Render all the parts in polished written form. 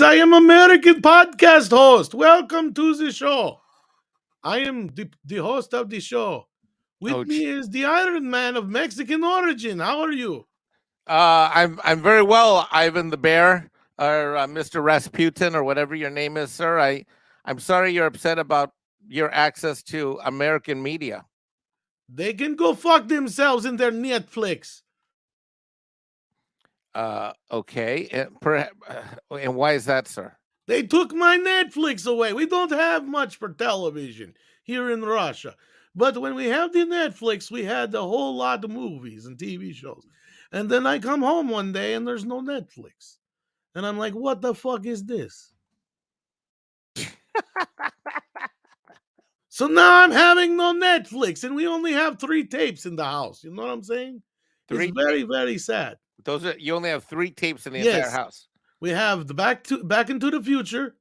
I am American podcast host. Welcome to the show. I am the host of the show. With Oh, me is the Iron Man of Mexican origin. How are you? I'm very well, Ivan the Bear, or Mr. Rasputin, or whatever your name is, sir. I'm sorry you're upset about your access to American media. They can go fuck themselves in their Netflix. Okay, and why is that, sir? They took my Netflix away. We don't have much for television here in Russia. But when we have the Netflix, we had a whole lot of movies and TV shows. And then I come home one day and there's no Netflix. And I'm like, what the fuck is this? So now I'm having no Netflix and we only have 3 tapes in the house. You know what I'm saying? Three. It's very, very sad. You only have 3 tapes in the entire house. We have the Back into the Future,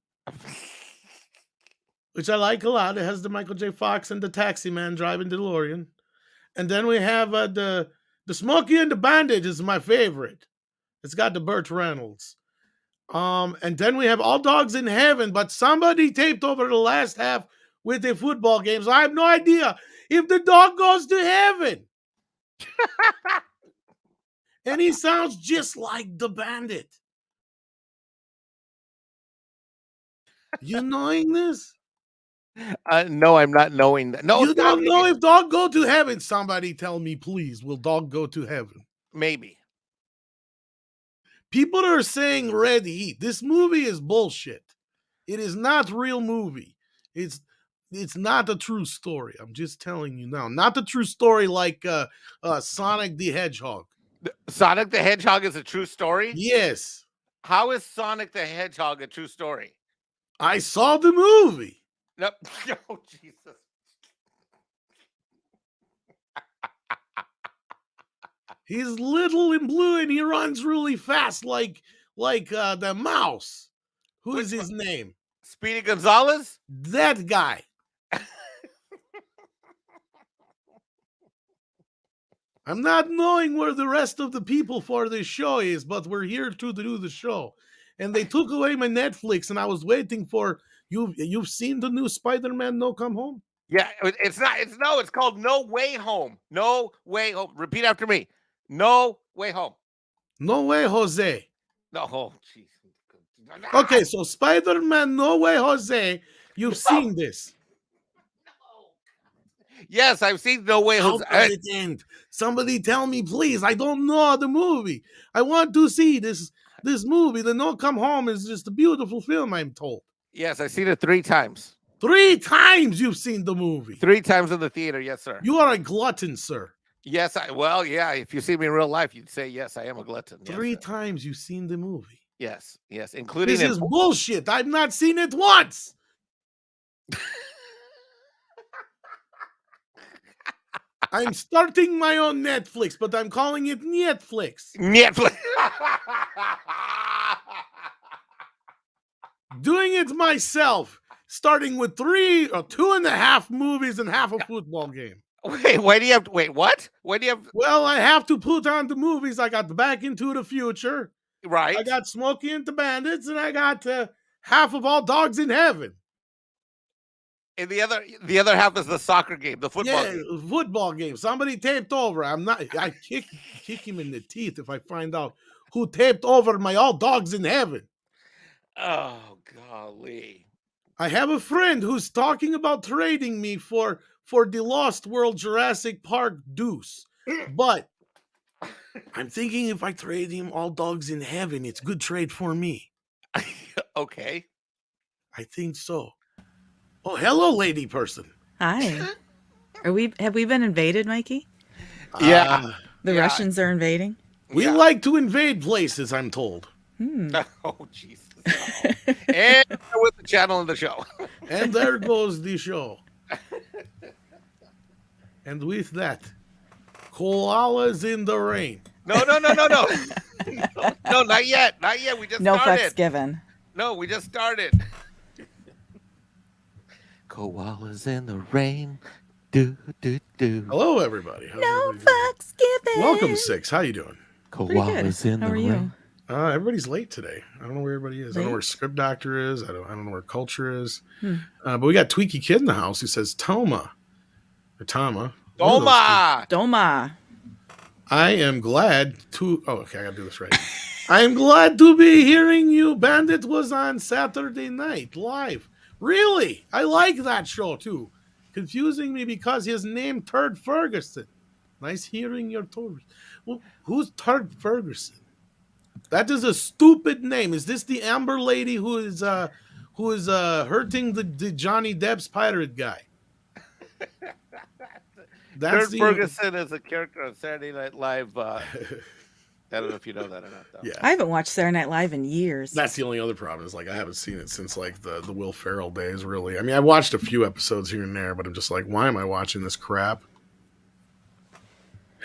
which I like a lot. It has the Michael J. Fox and the Taxi Man driving DeLorean. And then we have the Smokey and the Bandit is my favorite. It's got the Burt Reynolds. And then we have All Dogs in Heaven, but somebody taped over the last half with the football games. So I have no idea if the dog goes to heaven. And he sounds just like the Bandit. You knowing this? No, I'm not knowing that. No, you don't know if dog go to heaven. Somebody tell me, please. Will dog go to heaven? Maybe. People are saying Red Heat. This movie is bullshit. It is not real movie. It's not a true story. I'm just telling you now. Not a true story like Sonic the Hedgehog. Sonic the Hedgehog is a true story? Yes. How is Sonic the Hedgehog a true story? I saw the movie. No, oh, Jesus. He's little and blue and he runs really fast like the mouse. Who is his name? Speedy Gonzalez? That guy. I'm not knowing where the rest of the people for this show is, but we're here to do the show. And they took away my Netflix, and I was waiting for you. You've seen the new Spider-Man No Come Home? Yeah, it's called No Way Home. No Way Home. Repeat after me. No Way Home. No Way Jose. No, oh, jeez. Okay, so Spider-Man No Way Jose, you've seen this. Yes, I've seen No Way Jose. How does it end? Somebody tell me, please. I don't know the movie. I want to see this movie. The No Come Home is just a beautiful film, I'm told. Yes, I've seen it 3 times. 3 times you've seen the movie. 3 times in the theater, yes, sir. You are a glutton, sir. Yes, yeah. If you see me in real life, you'd say, yes, I am a glutton. 3 times you've seen the movie. Yes, including this is bullshit. I've not seen it once. I'm starting my own Netflix, but I'm calling it Netflix. Doing it myself, starting with 3 or 2.5 movies and half a football game. Wait, why do you have to wait? What? Why do you have? Well, I have to put on the movies. I got the Back into the Future. Right. I got Smokey and the Bandits, and I got half of All Dogs in Heaven. And the other half is the soccer game, the football game. Football game. Somebody taped over. I kick him in the teeth if I find out who taped over my All Dogs in Heaven. Oh, golly. I have a friend who's talking about trading me for the Lost World Jurassic Park Deuce. But I'm thinking if I trade him All Dogs in Heaven, it's good trade for me. Okay. I think so. Oh, hello, lady person. Hi. Have we been invaded, Mikey? Yeah. The Russians are invading? We like to invade places, I'm told. Oh, Jesus. And with the channel and the show. And there goes the show. And with that, koalas in the rain. No. No, not yet. Not yet. We just no started. fucks given. No, we just started. Koalas in the rain. Do. Hello, everybody. No fucks given. Welcome, Six. How you doing? Koalas in How the are rain. you? Everybody's late today. I don't know where everybody is. I don't know where Late? Script Doctor is. I don't know where Culture is. Hmm. But we got Tweaky Kid in the house who says Toma or Tama. One of those two. Toma! Doma. I am glad to. Oh, okay. I gotta do this right. I am glad to be hearing you. Bandit was on Saturday night live. Really? I like that show too. Confusing me because his name Turd Ferguson. Nice hearing your Turd. Well, who's Turd Ferguson? That is a stupid name. Is this the Amber lady who is hurting the Johnny Depp's pirate guy? Kurt Ferguson is a character on Saturday Night Live. I don't know if you know that or not, though. Yeah. I haven't watched Saturday Night Live in years. That's the only other problem is like I haven't seen it since like the Will Ferrell days, really. I mean, I watched a few episodes here and there, but I'm just like, why am I watching this crap?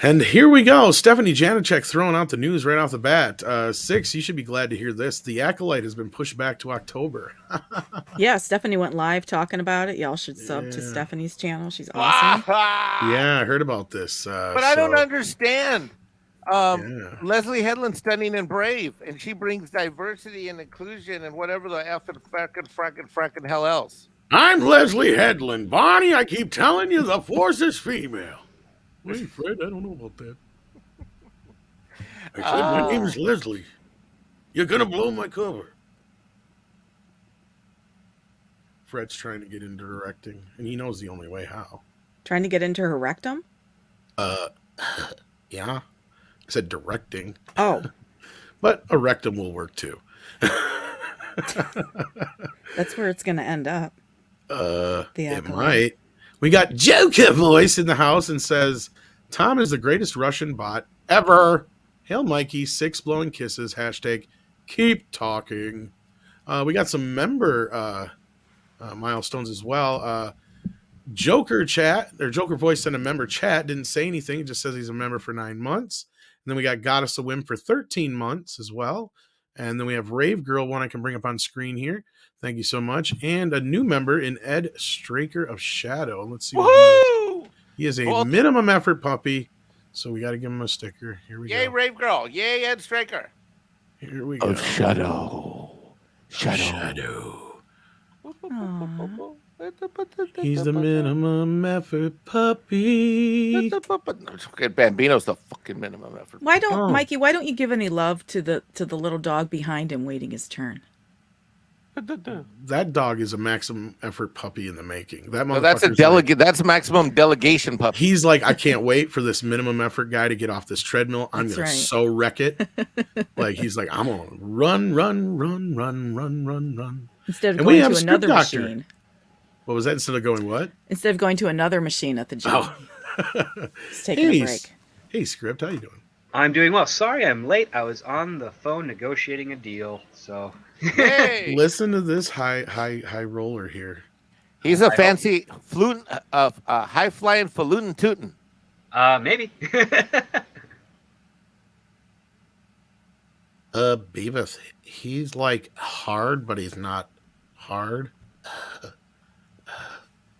And here we go. Stephanie Janicek throwing out the news right off the bat. 6, you should be glad to hear this. The Acolyte has been pushed back to October. Yeah, Stephanie went live talking about it. Y'all should sub to Yeah. Stephanie's channel. She's awesome. Yeah, I heard about this. But I don't understand. Yeah. Leslie Headland's stunning and brave, and she brings diversity and inclusion and whatever the effing fracking hell else. I'm Leslie Headland. Bonnie, I keep telling you the force is female. Wait, Fred, I don't know about that. I said, my name's Leslie. You're going to blow my cover. Fred's trying to get into directing, and he knows the only way how. Trying to get into her rectum? Yeah. I said directing. Oh, But a rectum will work too. that's where it's going to end up. The It Acolyte. might. We got Joker voice in the house and says, Tom is the greatest Russian bot ever. Hail Mikey, 6 blowing kisses, hashtag keep talking. We got some member milestones as well. Joker voice sent a member chat, didn't say anything. It just says he's a member for 9 months. And then we got Goddess of Whim for 13 months as well. And then we have Rave Girl, one I can bring up on screen here. Thank you so much. And a new member in Ed Straker of Shadow. Let's see what Woohoo! he is. He is a minimum effort puppy. So we got to give him a sticker. Here we Yay, go. Rave Girl. Yay, Ed Straker. Here we go. Of Shadow. Shadow. Aw. He's the minimum effort puppy. Bambino's the fucking minimum effort. Why don't Oh. Mikey? Why don't you give any love to the little dog behind him waiting his turn? That dog is a maximum effort puppy in the making. That No, that's a motherfucker's delegate. That's a maximum delegation puppy. He's like, I can't wait for this minimum effort guy to get off this treadmill. I'm That's going right. to so wreck it. Like, he's like, I'm going to run. Instead of And we going have to Script another Doctor. machine. What was that? Instead of going what? Instead of going to another machine at the gym. Oh. It's taking a Hey, break. Hey, Script, how you doing? I'm doing well. Sorry I'm late. I was on the phone negotiating a deal. So Yay! Listen to this high roller here. He's a fancy fluent, high flying falutin tootin. maybe. Beavis, he's like hard, but he's not hard.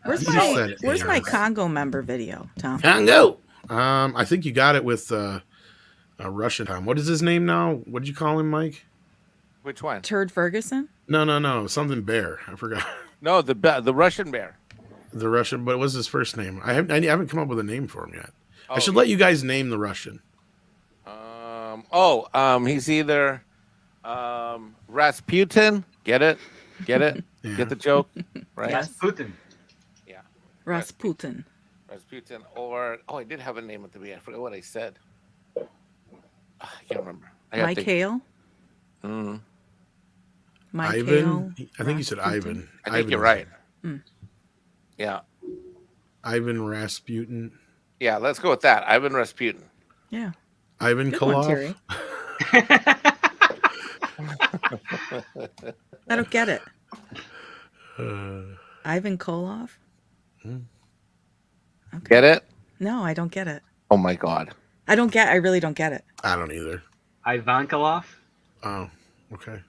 Where's He my said Where's my ears. Congo member video, Tom? Congo. I think you got it with a Russian Tom. What is his name now? What did you call him, Mike? Which one? Turd Ferguson? No, something bear. I forgot No, the Russian bear. the Russian. But what's his first name? I haven't come up with a name for him yet. I Oh, should let you guys name the Russian. He's either Rasputin. Get it? Yeah. Get the joke? Right? Yes. Putin. Yeah. Rasputin. Rasputin. Or I did have a name at the beginning. I forgot what I said. I can't remember. Mike Hale? Mm, Mike Ivan. Hale? I think you said Rasputin? Ivan. I think Ivan you're is- right. Mm. Yeah. Ivan Rasputin. Yeah, let's go with that. Ivan Rasputin. Yeah. Ivan Good one, Koloff. Terry. I don't get it. Ivan Koloff? Hmm. Okay. Get it? No, I don't get it. Oh my God. I really don't get it. I don't either. Ivan Koloff. Oh, okay.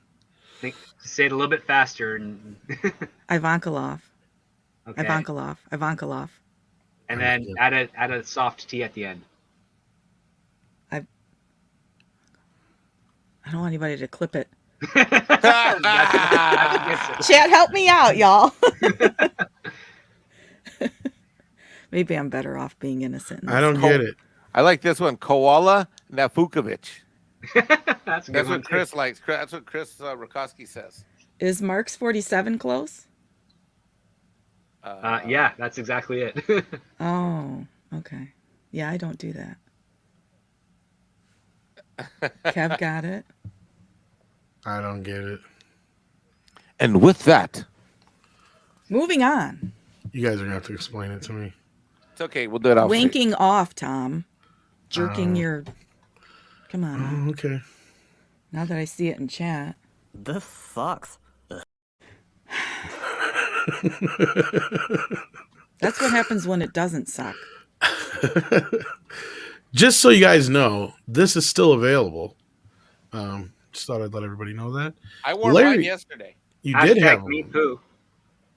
Think say it a little bit faster and Ivan Koloff. okay. Ivan Koloff. Ivan Koloff. And then add a soft T at the end. I don't want anybody to clip it. That's Chat, help me out, y'all. Maybe I'm better off being innocent. I don't get it. I like this one, Koala Nafukovic. a good That's one, what too. Chris likes. That's what Chris Rakowski says. Is Mark's 47 close? Yeah, that's exactly it. Oh, okay. Yeah, I don't do that. Kev got it. I don't get it. And with that, Moving on. You guys are gonna have to explain it to me. it's okay. We'll do it off. Winking off, Tom. Jerking your. Come on. Oh, okay. Now that I see it in chat. This sucks. That's what happens when it doesn't suck. Just so you guys know, this is still available. Just thought I'd let everybody know that. I wore Larry- mine yesterday. You did have Hashtag me one. poo.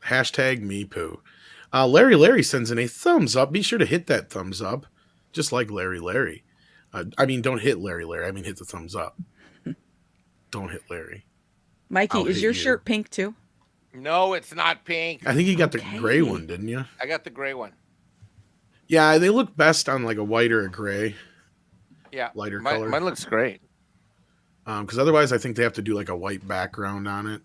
Hashtag me poo. Larry sends in a thumbs up. Be sure to hit that thumbs up, just like Larry. I mean, don't hit Larry. I mean, hit the thumbs up. Don't hit Larry. Mikey, I'll is hit your you. shirt pink too? No, it's not pink. I think you got Okay. the gray one, didn't you? I got the gray one. Yeah, they look best on like a white or a gray, Yeah, lighter mine, color. mine looks great. Because otherwise, I think they have to do like a white background on it.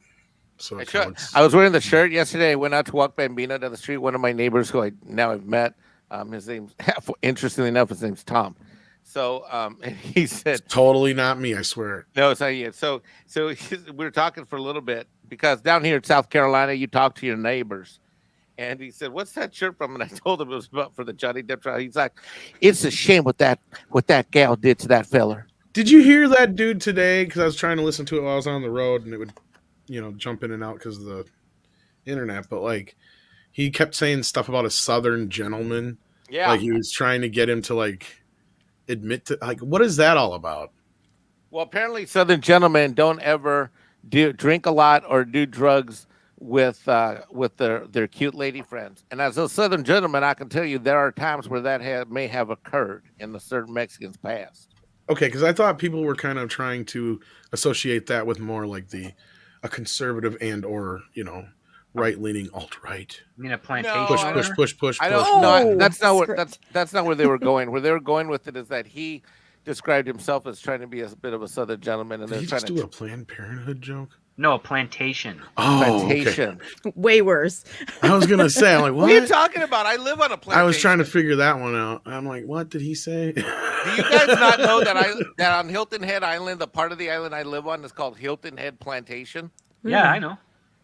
So it counts. I was wearing the shirt yesterday. I went out to walk Bambino down the street. One of my neighbors, who I now have met, his name's interestingly enough, his name's Tom. So, and he said, It's totally not me. I swear. "No, it's not you." So we were talking for a little bit because down here in South Carolina, you talk to your neighbors. And he said, "What's that shirt from?" And I told him it was about for the Johnny Depp trial. He's like, "It's a shame what that gal did to that feller." Did you hear that dude today? Because I was trying to listen to it while I was on the road, and it would, jump in and out because of the internet. But like, he kept saying stuff about a Southern gentleman. Yeah, Like he was trying to get him to like admit to like, what is that all about? Well, apparently Southern gentlemen don't ever drink a lot or do drugs with their cute lady friends. And as a Southern gentleman, I can tell you there are times where that may have occurred in the certain Mexicans' past. Okay, because I thought people were kind of trying to associate that with more like a conservative and or right leaning alt right. I mean, a plantation. Push, I push, don't- push, push, I push. don't know. Oh, That's not script. that's not where they were going. Where they were going with it is that he described himself as trying to be a bit of a Southern gentleman, and Did they're he trying just to do a Planned Parenthood joke? No, a plantation. Oh, okay. plantation. Way worse. I was gonna say, I'm like, What are you what? talking about? I live on a plantation. I was trying to figure that one out. I'm like, what did he say? Do you guys not know that on Hilton Head Island, the part of the island I live on is called Hilton Head Plantation Yeah, I know.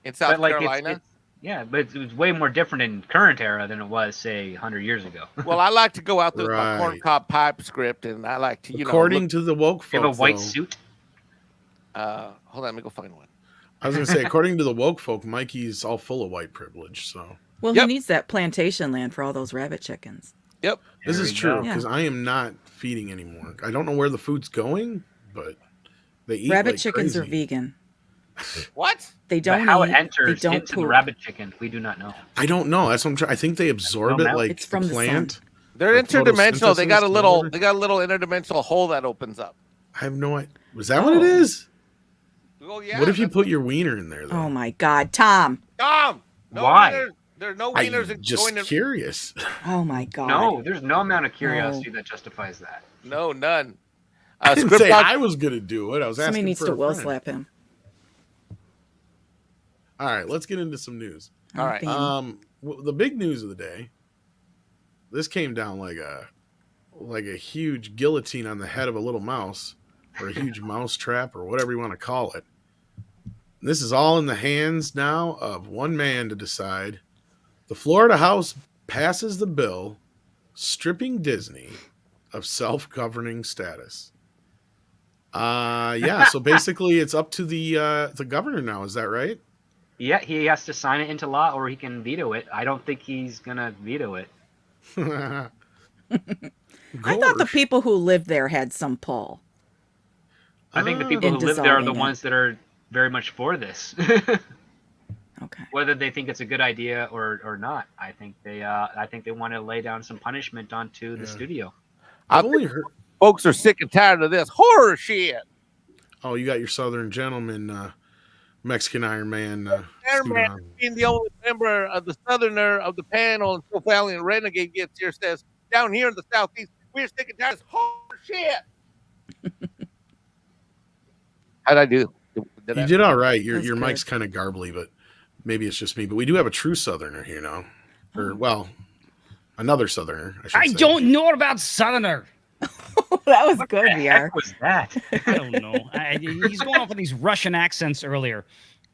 in South But like, Carolina? yeah, but it was way more different in current era than it was, say, 100 years ago. Well, I like to go out there with my Right. corncob pipe script, and I like to, According to the woke You have folk, a white though, suit. hold on, let me go find one. I was gonna say, according to the woke folk, Mikey's all full of white privilege. So Well, Yep. he needs that plantation land for all those rabbit chickens. Yep. this There is we true go. because I am not feeding anymore. I don't know where the food's going, but they eat Rabbit like chickens are crazy. vegan. What? They But don't how eat. it enters they don't into the poop. rabbit chicken, we do not know. I don't know. That's what I'm trying. I think they absorb No it mouth. like It's from the the plant. They're Like interdimensional. They got a photosynthesis or little. whatever? They got a little interdimensional hole that opens up. I have no idea. Was that what it Oh. is? Oh yeah. What if you that's- put your wiener in there though? Oh my God, Tom! Tom? No Why? wieners- There are no I'm wieners in just going in. curious. Oh my God! No, there's no amount of curiosity that justifies that. No, none. I didn't Script say doc- I was gonna do it. I was Somebody asking needs for to a will friend. slap him. All right, let's get into some news. All right. The big news of the day. This came down like a huge guillotine on the head of a little mouse, or a huge mouse trap, or whatever you want to call it. This is all in the hands now of one man to decide. The Florida House passes the bill stripping Disney of self-governing status. Yeah, so basically it's up to the governor now, is that right? Yeah, he has to sign it into law or he can veto it. I don't think he's gonna veto it. I thought the people who lived there had some pull. I think the people In who live there are the dissolving it. ones that are very much for this. Okay. Whether they think it's a good idea or not, I think they want to lay down some punishment onto the Yeah. studio. I've only heard Folks are sick and tired of this horror shit. Oh, you got your Southern gentleman, Mexican Iron Man suit Airman, on. being the only member of the Southerner of the panel until Valiant Renegade gets here, says, down here in the Southeast, we're sick and tired of this horse shit. How'd I do? You did all right. Your That's your good. mic's kind of garbly, but maybe it's just me. But we do have a true Southerner here now, or well, another Southerner. I should say. don't know about Southerner. That was What good, the VR. heck was that? I don't know. He's going off with these Russian accents earlier.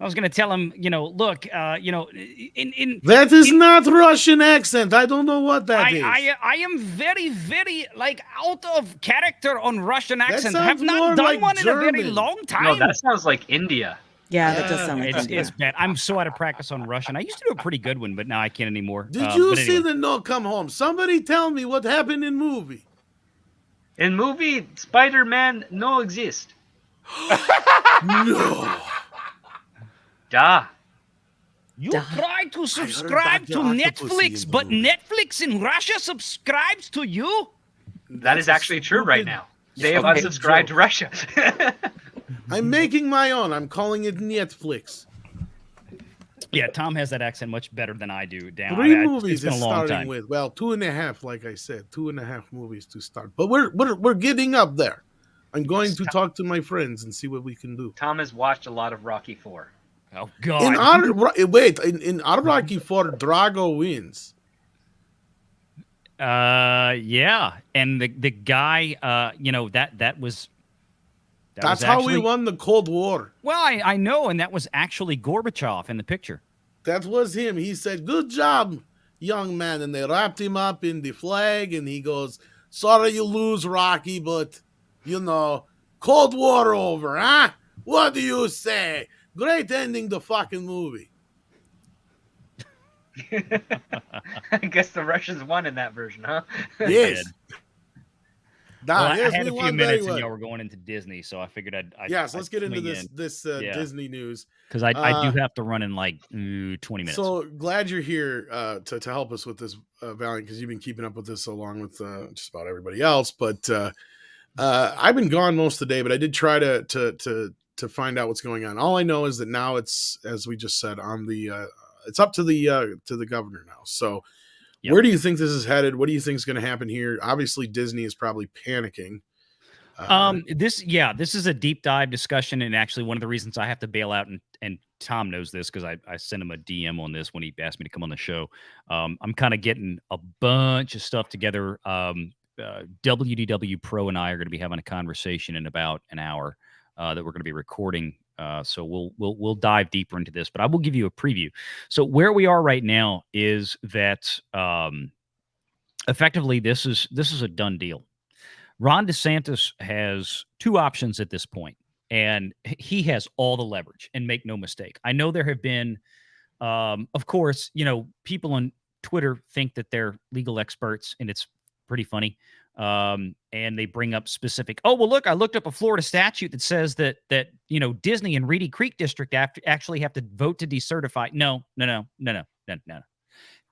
I was going to tell him, look, in That is not Russian accent. I don't know what that is. I am very, very out of character on Russian accent. sounds Have not more done like one in a very German. long time. No, that sounds like India. Yeah, that does sound like it's, India. it's bad. I'm so out of practice on Russian. I used to do a pretty good one, but now I can't anymore. Did you but see anyway. the No Come Home? Somebody tell me what happened in movie. In movie, Spider-Man no exist. No. Da. You Duh. try to subscribe to Dr. Octopussy Netflix, in the but movie. Netflix in Russia subscribes to you? That is actually true right stupid- now. They have Okay. unsubscribed to Russia. I'm making my own. I'm calling it Netflix. Yeah, Tom has that accent much better than I do. Down. Three It's movies been is a long starting time. with. Well, 2.5, like I said, 2.5 movies to start. But we're getting up there. I'm going to talk to my friends and see what we can do. Tom has watched a lot of Rocky 4. Oh In God! in Rocky 4, Drago wins. Yeah, and the guy, that was. That's how we won the Cold War. Well, I know, and that was actually Gorbachev in the picture. That was him. He said, "Good job, young man," and they wrapped him up in the flag. And he goes, "Sorry you lose, Rocky, but Cold War over, huh? What do you say?" Great ending to fucking movie. I guess the Russians won in that version, huh? Yes. Well, I yes, had we a few won minutes, very and well. y'all were going into Disney, so I figured I'd Yes, let's get into this Yeah. Disney news. because I do have to run in 20 minutes. So glad you're here to help us with this, Valiant, because you've been keeping up with this along with just about everybody else. But I've been gone most of the day, but I did try to find out what's going on. All I know is that now it's, as we just said, on the it's up to the governor now. So Yep. where do you think this is headed? What do you think is going to happen here? Obviously, Disney is probably panicking. This is a deep dive discussion, and actually one of the reasons I have to bail out, and Tom knows this because I sent him a DM on this when he asked me to come on the show. I'm kind of getting a bunch of stuff together. WDW Pro and I are going to be having a conversation in about an hour that we're going to be recording. So we'll dive deeper into this, but I will give you a preview. So where we are right now is that effectively this is a done deal. Ron DeSantis has two options at this point, and he has all the leverage. And make no mistake, I know there have been, of course, people on Twitter think that they're legal experts, and it's pretty funny. And they bring up specific. Oh well, look, I looked up a Florida statute that says that Disney and Reedy Creek District actually have to vote to decertify. No.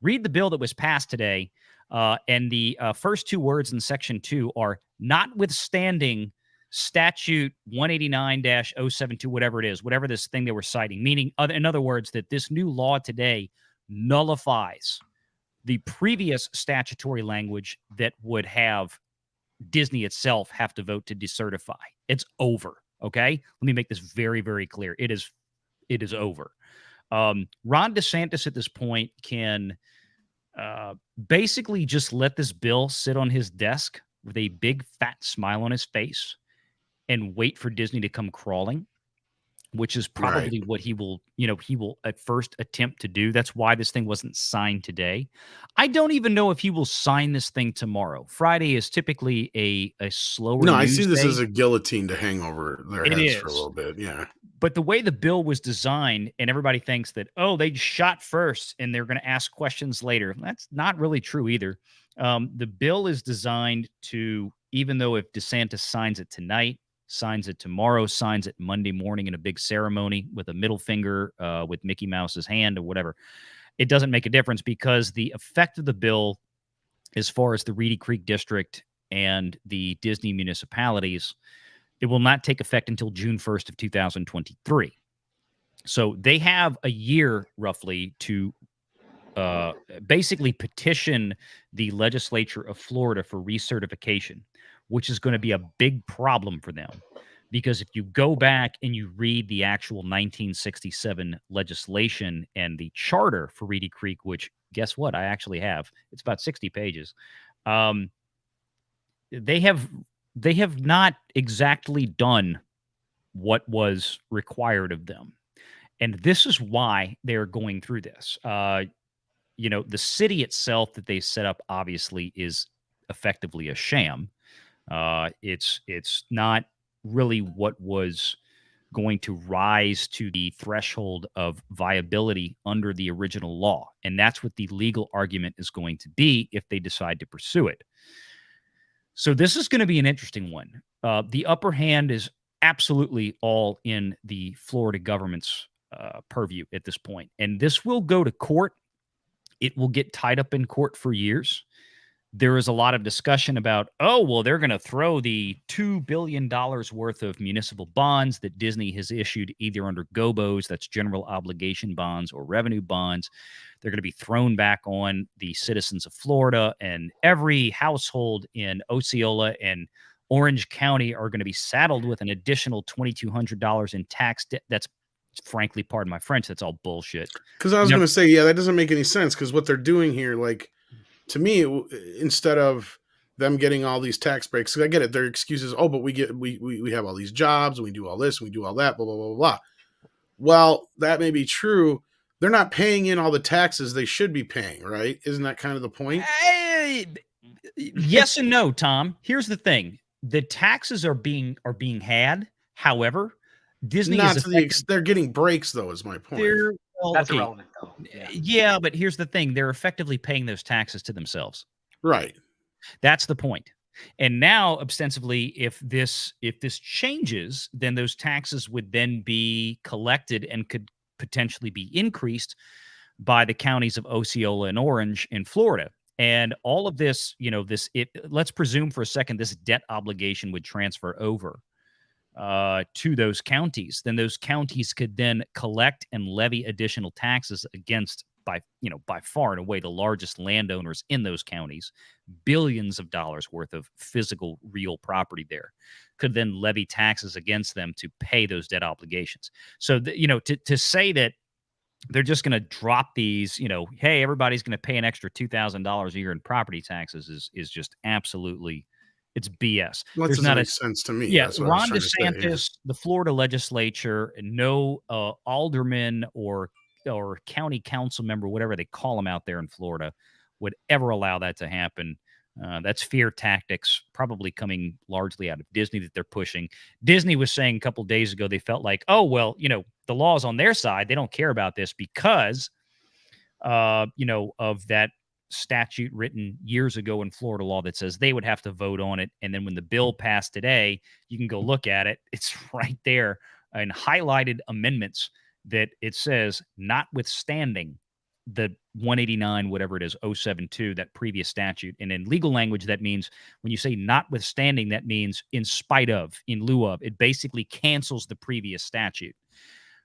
Read the bill that was passed today, and the first two words in Section 2 are notwithstanding Statute 189-072, whatever this thing they were citing. Meaning, in other words, that this new law today nullifies the previous statutory language that would have Disney itself have to vote to decertify. It's over. Okay. Let me make this very, very clear. It is over. Ron DeSantis at this point can basically just let this bill sit on his desk with a big fat smile on his face and wait for Disney to come crawling, which is probably what he will at first attempt to do. That's why this thing wasn't signed today. I don't even know if he will sign this thing tomorrow. Friday is typically a slower No, I news see this day. as a guillotine to hang over their It heads for a is. little bit. Yeah. But the way the bill was designed, and everybody thinks that, they shot first and they're going to ask questions later. That's not really true either. The bill is designed to, even though if DeSantis signs it tonight, signs it tomorrow, signs it Monday morning in a big ceremony with a middle finger with Mickey Mouse's hand or whatever, it doesn't make a difference because the effect of the bill, as far as the Reedy Creek District and the Disney municipalities, It will not take effect until June 1st of 2023. So they have a year roughly to basically petition the legislature of Florida for recertification, which is going to be a big problem for them. Because if you go back and you read the actual 1967 legislation and the charter for Reedy Creek, which guess what? I actually have. It's about 60 pages. They have not exactly done what was required of them. And this is why they're going through this. The city itself that they set up obviously is effectively a sham. It's not really what was going to rise to the threshold of viability under the original law. And that's what the legal argument is going to be if they decide to pursue it. So this is going to be an interesting one. The upper hand is absolutely all in the Florida government's purview at this point. And this will go to court. It will get tied up in court for years. There is a lot of discussion about, they're going to throw the $2 billion worth of municipal bonds that Disney has issued either under GOBOs, that's general obligation bonds, or revenue bonds. They're going to be thrown back on the citizens of Florida, and every household in Osceola and Orange County are going to be saddled with an additional $2,200 in tax debt. That's, frankly, pardon my French, that's all bullshit. Because I was going to say, that doesn't make any sense, because what they're doing here, like, to me, instead of them getting all these tax breaks, because I get it, their excuse is, but we have all these jobs, and we do all this, and we do all that, blah, blah, blah, blah. Well, that may be true. They're not paying in all the taxes they should be paying, right? Isn't that kind of the point? Yes and no, Tom. Here's the thing. The taxes are being had. However, Disney they're getting breaks, though, is my point. That's irrelevant, though. Yeah, but here's the thing. They're effectively paying those taxes to themselves. Right. That's the point. And now, ostensibly, if this changes, then those taxes would then be collected and could potentially be increased by the counties of Osceola and Orange in Florida. And all of this, let's presume for a second this debt obligation would transfer over to those counties. Then those counties could then collect and levy additional taxes against, by far and away, the largest landowners in those counties. Billions of dollars worth of physical, real property there could then levy taxes against them to pay those debt obligations. So, to say that they're just going to drop these, hey, everybody's going to pay an extra $2,000 a year in property taxes is just absolutely, it's BS. Well, that doesn't make sense to me. Yeah, Ron DeSantis, the Florida legislature, no alderman or county council member, whatever they call them out there in Florida, would ever allow that to happen. That's fear tactics, probably coming largely out of Disney that they're pushing. Disney was saying a couple of days ago they felt like, the law's on their side. They don't care about this because, of that statute written years ago in Florida law that says they would have to vote on it. And then when the bill passed today, you can go look at it. It's right there in highlighted amendments that it says, notwithstanding the 189, whatever it is, 072, that previous statute. And in legal language, that means when you say notwithstanding, that means in spite of, in lieu of. It basically cancels the previous statute.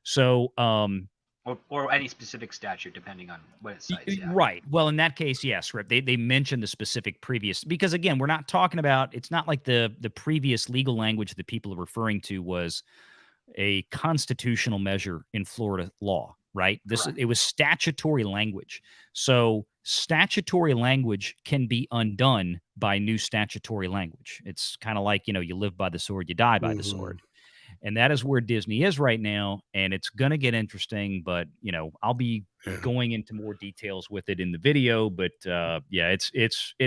So, or any specific statute, depending on what it cites. Yeah. Right. Well, in that case, yes, Rip. They mentioned the specific previous, because again, we're not talking about, it's not like the previous legal language that people are referring to was a constitutional measure in Florida law, right? It was statutory language. So statutory language can be undone by new statutory language. It's kind of like, you live by the sword, you die by the sword. And that is where Disney is right now. And it's going to get interesting, but I'll be going into more details with it in the video, but it's a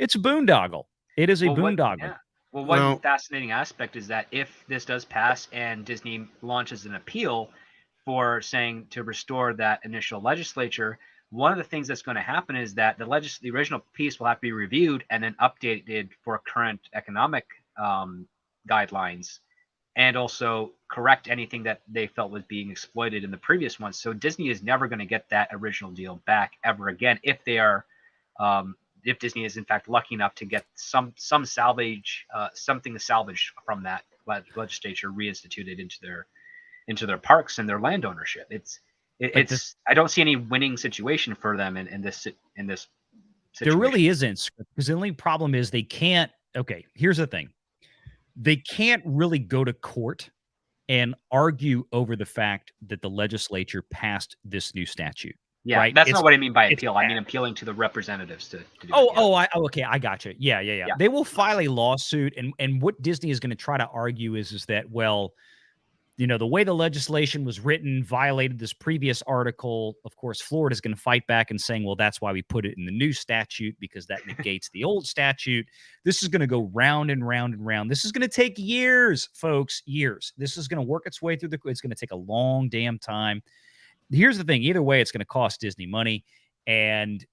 boondoggle. It is a boondoggle. Well, one fascinating aspect is that if this does pass and Disney launches an appeal for saying to restore that initial legislature, one of the things that's going to happen is that the original piece will have to be reviewed and then updated for current economic guidelines, and also correct anything that they felt was being exploited in the previous one. So Disney is never going to get that original deal back ever again if they are if Disney is in fact lucky enough to get some salvage, something to salvage from that legislature reinstituted into their parks and their land ownership. It's I don't see any winning situation for them in this situation. There really isn't, because the only problem is they can't. Okay, here's the thing: they can't really go to court and argue over the fact that the legislature passed this new statute. Yeah, right? That's not what I mean by appeal. I mean appealing to the representatives to do it. Okay, I got you. Yeah. They will file a lawsuit, and what Disney is going to try to argue is that, well, the way the legislation was written violated this previous article. Of course, Florida is going to fight back and saying, well, that's why we put it in the new statute, because that negates the old statute. This is going to go round and round and round. This is going to take years, folks, years. This is going to work its way through it's going to take a long damn time. Here's the thing. Either way, it's going to cost Disney money. And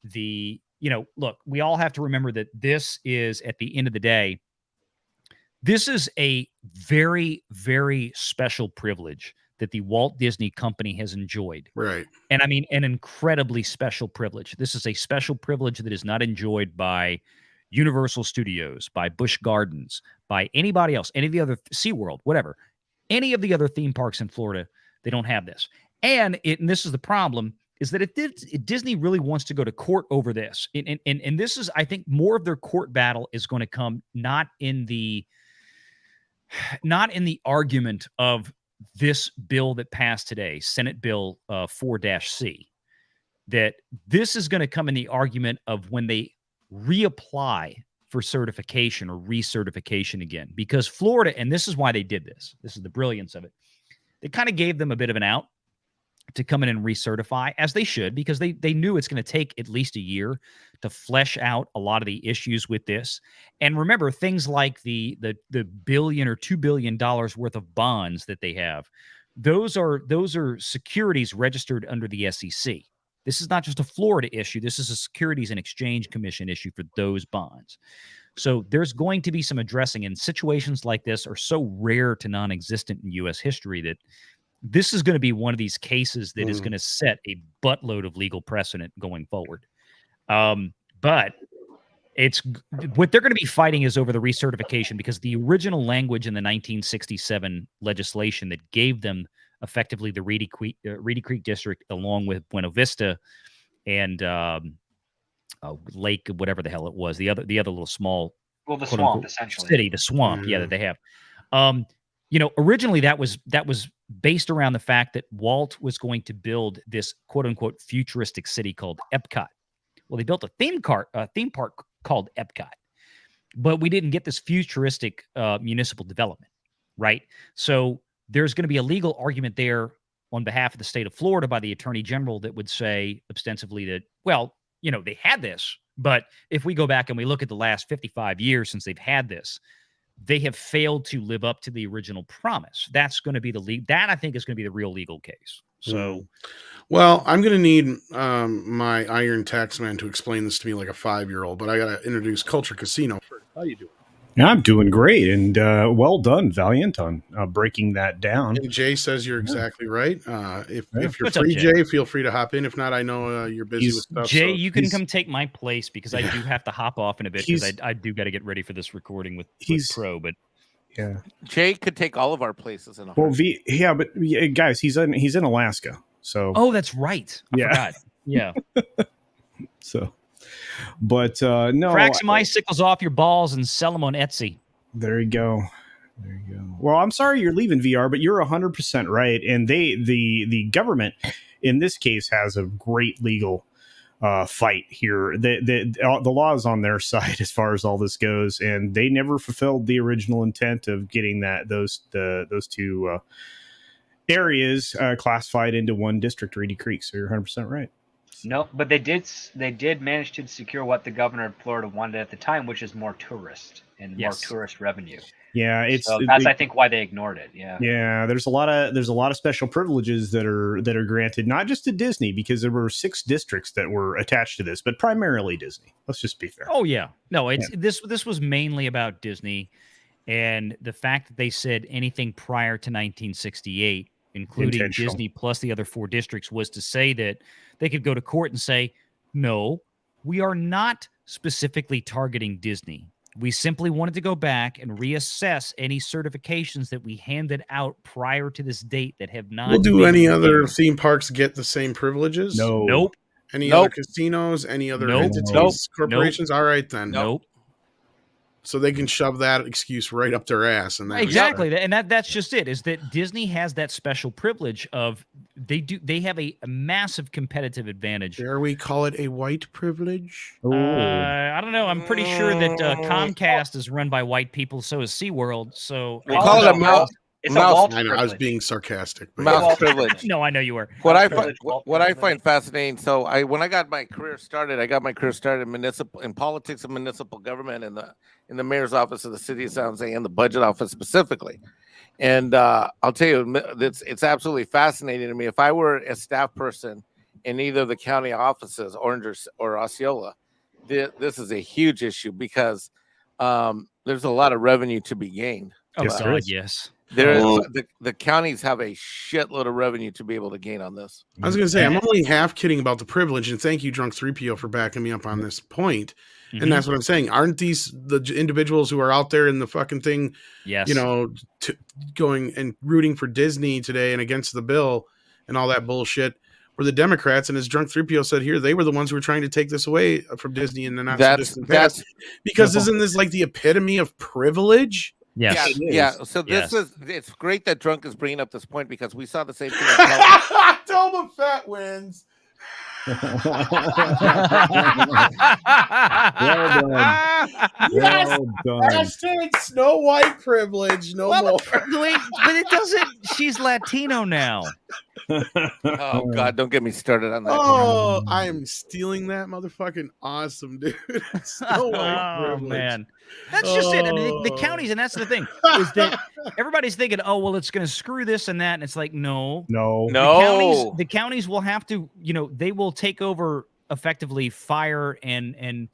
look, we all have to remember that this is, at the end of the day, this is a very, very special privilege that the Walt Disney Company has enjoyed. Right. And I mean, an incredibly special privilege. This is a special privilege that is not enjoyed by Universal Studios, by Busch Gardens, by anybody else, any of the other SeaWorld, whatever. Any of the other theme parks in Florida, they don't have this. And this is the problem, is that if Disney really wants to go to court over this, and this is, I think, more of their court battle is going to come not in the argument of this bill that passed today, Senate Bill 4-C, that this is going to come in the argument of when they reapply for certification or recertification again. Because Florida, and this is why they did this, this is the brilliance of it, they kind of gave them a bit of an out to come in and recertify, as they should, because they knew it's going to take at least a year to flesh out a lot of the issues with this. And remember, things like the $1 billion or $2 billion worth of bonds that they have, those are securities registered under the SEC. This is not just a Florida issue. This is a Securities and Exchange Commission issue for those bonds. So there's going to be some addressing, and situations like this are so rare to non-existent in U.S. history that this is going to be one of these cases that is going to set a buttload of legal precedent going forward. But it's what they're going to be fighting is over the recertification, because the original language in the 1967 legislation that gave them effectively the Reedy Creek District, along with Buena Vista and Lake, whatever the hell it was, the other little small, the swamp, essentially, city, the swamp, that they have. Originally that was based around the fact that Walt was going to build this quote unquote futuristic city called Epcot. Well, they built a theme park called Epcot, but we didn't get this futuristic municipal development, right? So there's going to be a legal argument there on behalf of the state of Florida by the Attorney General that would say ostensibly that, well, they had this, but if we go back and we look at the last 55 years since they've had this, they have failed to live up to the original promise. That's going to be that I think is going to be the real legal case. So, well, I'm going to need my Iron Taxman to explain this to me like a 5-year-old, but I got to introduce Culture Casino first. How you doing? Yeah, I'm doing great, and well done, Valiant, on breaking that down. And Jay says you're exactly right. If you're What's free, up, Jay? Jay, feel free to hop in. If not, I know you're busy with stuff. Jay, you can come take my place, because I do have to hop off in a bit, because I do got to get ready for this recording with Pro. But yeah, Jay could take all of our places in a but guys, he's in Alaska, so that's right. I forgot. Yeah. So. But no, crack some icicles off your balls and sell them on Etsy. There you go. Well, I'm sorry you're leaving VR, but you're 100% right. And the government in this case has a great legal fight here. The law is on their side as far as all this goes, and they never fulfilled the original intent of getting those two areas classified into one district, Reedy Creek. So you're 100% right. No, but they did manage to secure what the governor of Florida wanted at the time, which is more tourist and more tourist revenue. Yeah, that's I think why they ignored it. Yeah. Yeah, there's a lot of special privileges that are granted, not just to Disney, because there were 6 districts that were attached to this, but primarily Disney. Let's just be fair. Oh yeah. No, this was mainly about Disney, and the fact that they said anything prior to 1968, including Disney plus the other 4 districts, was to say that they could go to court and say, no, we are not specifically targeting Disney. We simply wanted to go back and reassess any certifications that we handed out prior to this date that have not. Will do been any other renewed. theme parks get the same privileges? No. Nope. Any Nope. other casinos? Any other Nope. entities? Nope. Corporations? All right then. Nope. So they can shove that excuse right up their ass. And Exactly. And that's just it, is that Disney has that special privilege of they have a massive competitive advantage. Dare we call it a white privilege? I don't know. I'm pretty sure that Comcast is run by white people. So is SeaWorld. So We call it a mouse. It's a Walt I know, I was privilege. being sarcastic. But Mouse privilege. no, I know you were. What I privilege, find Walt what I privilege. find fascinating. So when I got my career started, in politics and municipal government in the mayor's office of the city of San Jose and the budget office specifically. And I'll tell you, it's absolutely fascinating to me. If I were a staff person in either of the county offices, Orange or Osceola, this is a huge issue because there's a lot of revenue to be gained. Oh, Yes, there God, is. yes. The counties have a shitload of revenue to be able to gain on this. I was going to say, I'm only half kidding about the privilege, and thank you, Drunk 3PO, for backing me up on this point. And that's what I'm saying. Aren't these the individuals who are out there in the fucking thing, Yes. going and rooting for Disney today and against the bill and all that bullshit were the Democrats? And as Drunk 3PO said here, they were the ones who were trying to take this away from Disney in the not so distant past. Because isn't this like the epitome of privilege? Yes. Yeah. So it's great that Drunk is bringing up this point because we saw the same thing. October Fett wins. Well Yes! done. Hashtag Snow White privilege. No more. Wait, but it doesn't. She's Latino now. Oh God, don't get me started on that. Oh, I am stealing that motherfucking awesome, dude. Snow White Oh privilege. man, that's just it. I mean, the counties, and that's the thing, is that everybody's thinking, oh well, it's going to screw this and that, and it's like, no. The counties will have to, they will take over effectively fire and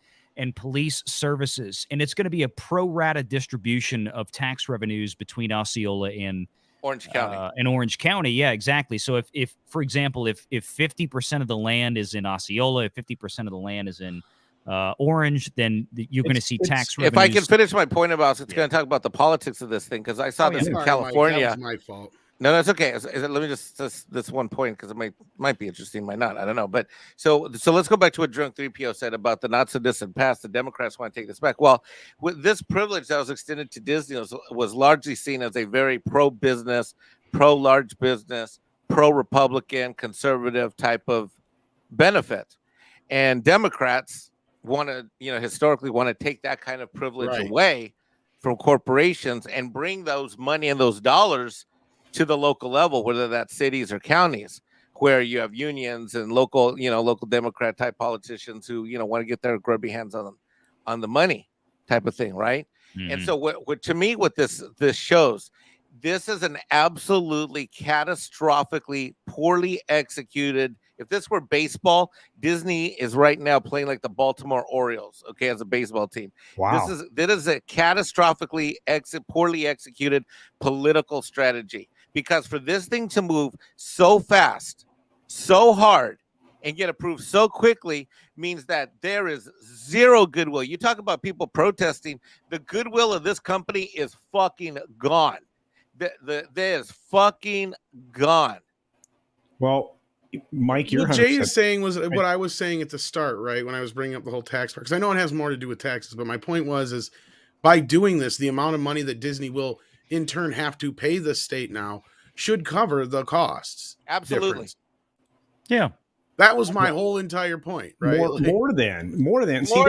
police services, and it's going to be a pro rata distribution of tax revenues between Osceola and Orange County. in Orange County. Yeah, exactly. So if for example, if 50% of the land is in Osceola, if 50% of the land is in Orange, then you're going to see tax revenues. If I can finish my point about it's going to talk about the politics of this thing, because I saw this in Sorry, California. Mike, that was my fault. No, that's okay. Let me just this one point because it might be interesting, might not. I don't know. But so let's go back to what Drunk 3PO said about the not so distant past. The Democrats want to take this back. Well, with this privilege that was extended to Disney was largely seen as a very pro-business, pro-large business, pro-Republican, conservative type of benefit, and Democrats historically want to take that kind of privilege away from corporations and bring those money and those dollars to the local level, whether that's cities or counties, where you have unions and local Democrat type politicians who want to get their grubby hands on the money, type of thing, right? Mm-hmm. And so, what to me, what this shows, this is an absolutely catastrophically poorly executed. If this were baseball, Disney is right now playing like the Baltimore Orioles, as a baseball team. Wow. This is a catastrophically poorly executed political strategy. Because for this thing to move so fast, so hard, and get approved so quickly means that there is zero goodwill. You talk about people protesting, the goodwill of this company is fucking gone. That is fucking gone. Well, Mike, you're what Jay is saying was what I was saying at the start, right? When I was bringing up the whole tax part, because I know it has more to do with taxes, but my point is by doing this, the amount of money that Disney will in turn have to pay the state now should cover the costs. Absolutely. Difference. Yeah. That was my whole entire point, right? More than. See,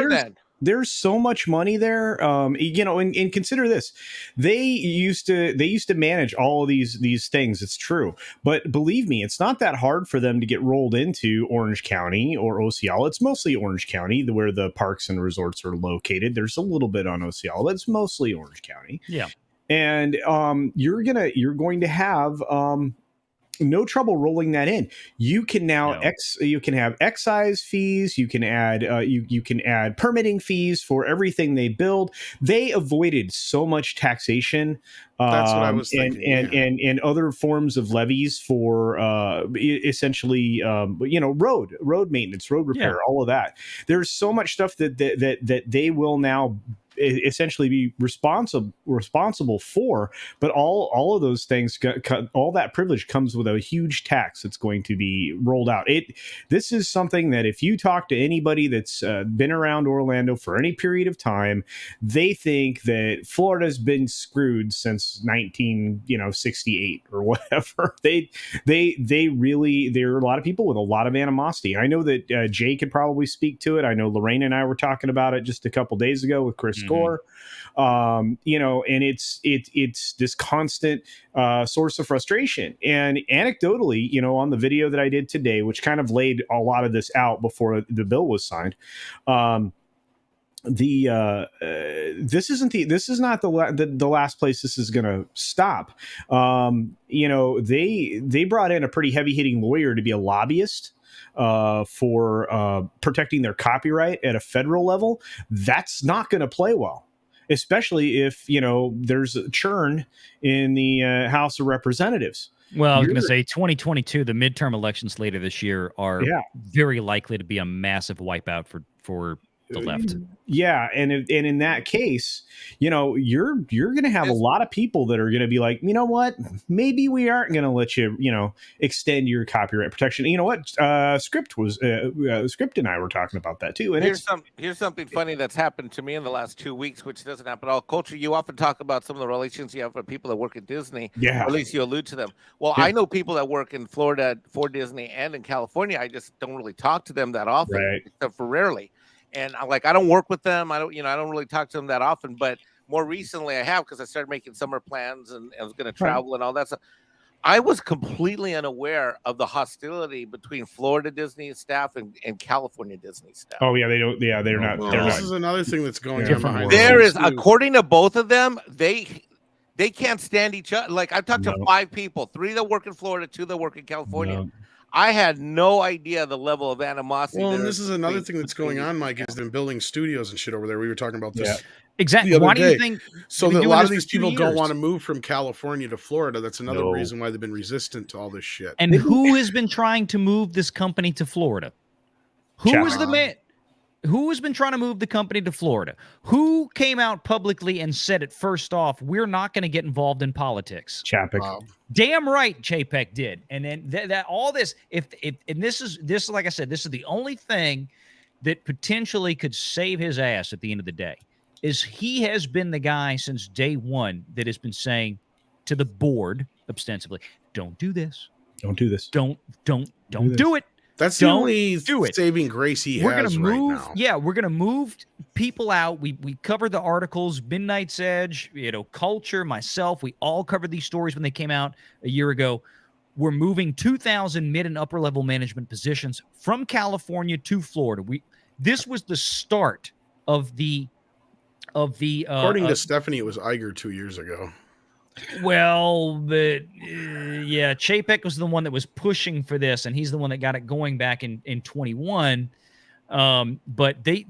there's so much money there. And consider this. They used to manage all of these things. It's true. But believe me, it's not that hard for them to get rolled into Orange County or Osceola. It's mostly Orange County where the parks and resorts are located. There's a little bit on Osceola, but it's mostly Orange County. Yeah. And you're going to have no trouble rolling that in. You can now you can have excise fees. You can add you can add permitting fees for everything they build. They avoided so much taxation. That's what I was thinking. And other forms of levies for essentially road maintenance, road repair, all of that. There's so much stuff that they will now essentially be responsible for. But all of those things, all that privilege comes with a huge tax that's going to be rolled out. This is something that if you talk to anybody that's been around Orlando for any period of time, they think that Florida's been screwed since 1968 or whatever. There are a lot of people with a lot of animosity. I know that Jay could probably speak to it. I know Lorraine and I were talking about it just a couple days ago with Chris Gore. And it's this constant source of frustration. And anecdotally, on the video that I did today, which kind of laid a lot of this out before the bill was signed, this is not the last place this is going to stop. They brought in a pretty heavy hitting lawyer to be a lobbyist for protecting their copyright at a federal level. That's not going to play well, especially if there's a churn in the House of Representatives. Well, I was going to say 2022, the midterm elections later this year are very likely to be a massive wipeout for the left. Yeah, and in that case, you're going to have a lot of people that are going to be like, you know what, maybe we aren't going to let you, extend your copyright protection. You know what, Script and I were talking about that too. And here's something funny that's happened to me in the last 2 weeks, which doesn't happen all. Culture, you often talk about some of the relations you have with people that work at Disney. Yeah, or at least you allude to them. Well, I know people that work in Florida for Disney and in California. I just don't really talk to them that often, except for rarely. And I don't work with them. I don't really talk to them that often. But more recently, I have, because I started making summer plans and I was going to travel and all that stuff. I was completely unaware of the hostility between Florida Disney staff and California Disney staff. Oh yeah, they don't. Yeah, they're not. Well, this is another thing that's going on behind there is, according to both of them, they can't stand each other. Like, I've talked to 5 people, 3 that work in Florida, 2 that work in California. I had no idea the level of animosity. Well, and this is another thing that's going on, Mike, is them building studios and shit over there. We were talking about this. Yeah. Exactly. Why do you think? So that a lot of these people don't want to move from California to Florida. That's another reason why they've been resistant to all this shit. And who has been trying to move this company to Florida? Who is the man? Who has been trying to move the company to Florida? Who came out publicly and said it first off, we're not going to get involved in politics? Chapek. Damn right Chapek did. And then that all this, and this is like I said, this is the only thing that potentially could save his ass at the end of the day, is he has been the guy since day one that has been saying to the board ostensibly, don't do this. Don't do this. Don't do it. That's the only saving grace he has right now. Yeah, we're going to move people out. We covered the articles, Midnight's Edge, Culture, myself. We all covered these stories when they came out a year ago. We're moving 2,000 mid and upper level management positions from California to Florida. This was the start of the. According to Stephanie, it was Iger 2 years ago. Well, but Chapek was the one that was pushing for this, and he's the one that got it going back in 21. But they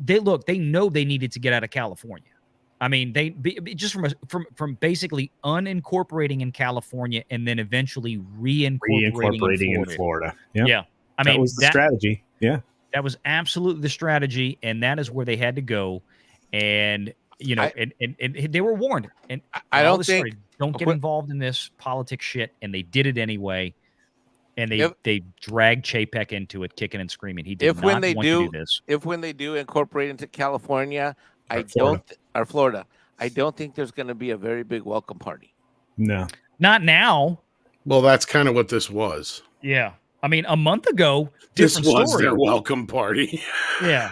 know they needed to get out of California. I mean, just from basically unincorporating in California and then eventually reincorporating in Florida. Yeah. I mean, that was the strategy. Yeah, that was absolutely the strategy, and that is where they had to go. And and they were warned. And I don't think. Don't get involved in this politics shit, and they did it anyway. And they dragged Chapek into it, kicking and screaming. He did not want to do this. If when they do incorporate into California, or Florida, I don't think there's going to be a very big welcome party. No, not now. Well, that's kind of what this was. Yeah, I mean, a month ago, this was their welcome party. Yeah,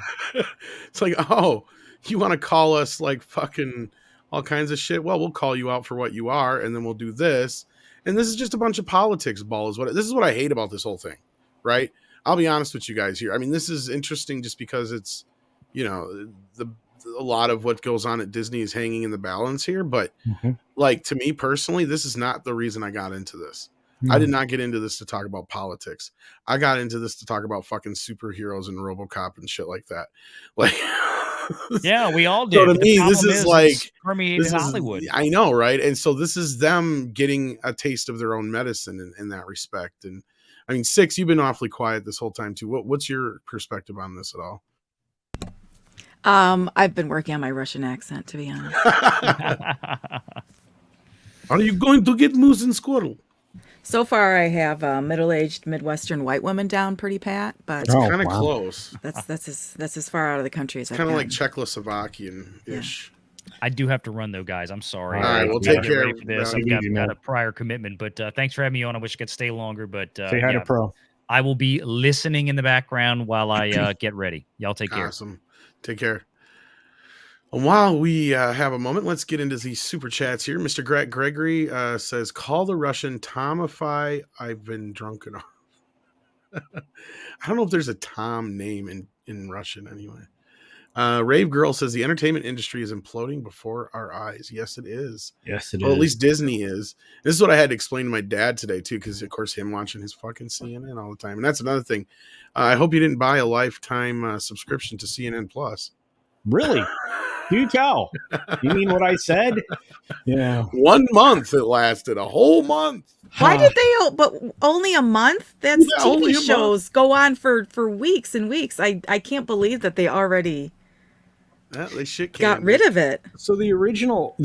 it's like, oh, you want to call us like fucking all kinds of shit? Well, we'll call you out for what you are, and then we'll do this. And this is just a bunch of politics ball. This is what I hate about this whole thing, right? I'll be honest with you guys here. I mean, this is interesting just because it's, a lot of what goes on at Disney is hanging in the balance here. But like, to me personally, this is not the reason I got into this. I did not get into this to talk about politics. I got into this to talk about fucking superheroes and RoboCop and shit like that. Like, yeah, we all did. So to me, this is like permeated Hollywood. I know, right? And so this is them getting a taste of their own medicine in that respect. And I mean, Six, you've been awfully quiet this whole time too. What's your perspective on this at all? I've been working on my Russian accent, to be honest. Are you going to get moose and squirrel? So far, I have a middle-aged Midwestern white woman down pretty pat, but It's kind of close. that's as far out of the country as I've Kind of like gotten. Czechoslovakian-ish. I do have to run though, guys. I'm sorry. All right, I we'll gotta take get care ready of for this. that. I've got a prior commitment, but thanks for having me on. I wish I could stay longer, but Say hi to Pro. I will be listening in the background while I get ready. Y'all take care. Awesome. Take care. And while we have a moment, let's get into these super chats here. Mr. Gregory says, call the Russian Tomify. I've been drunk enough. I don't know if there's a Tom name in Russian anyway. Rave Girl says, the entertainment industry is imploding before our eyes. Yes, it is. Yes, it is. Well, at least Disney is. This is what I had to explain to my dad today, too, because, of course, him watching his fucking CNN all the time. And that's another thing. I hope you didn't buy a lifetime subscription to CNN Plus. Really? Do tell. You mean what I said? Yeah. 1 month it lasted. A whole month. Why did they? But only a month? That's Yeah, only a TV month. shows go on for weeks and weeks. I can't believe that they already They shit got rid of it. So the original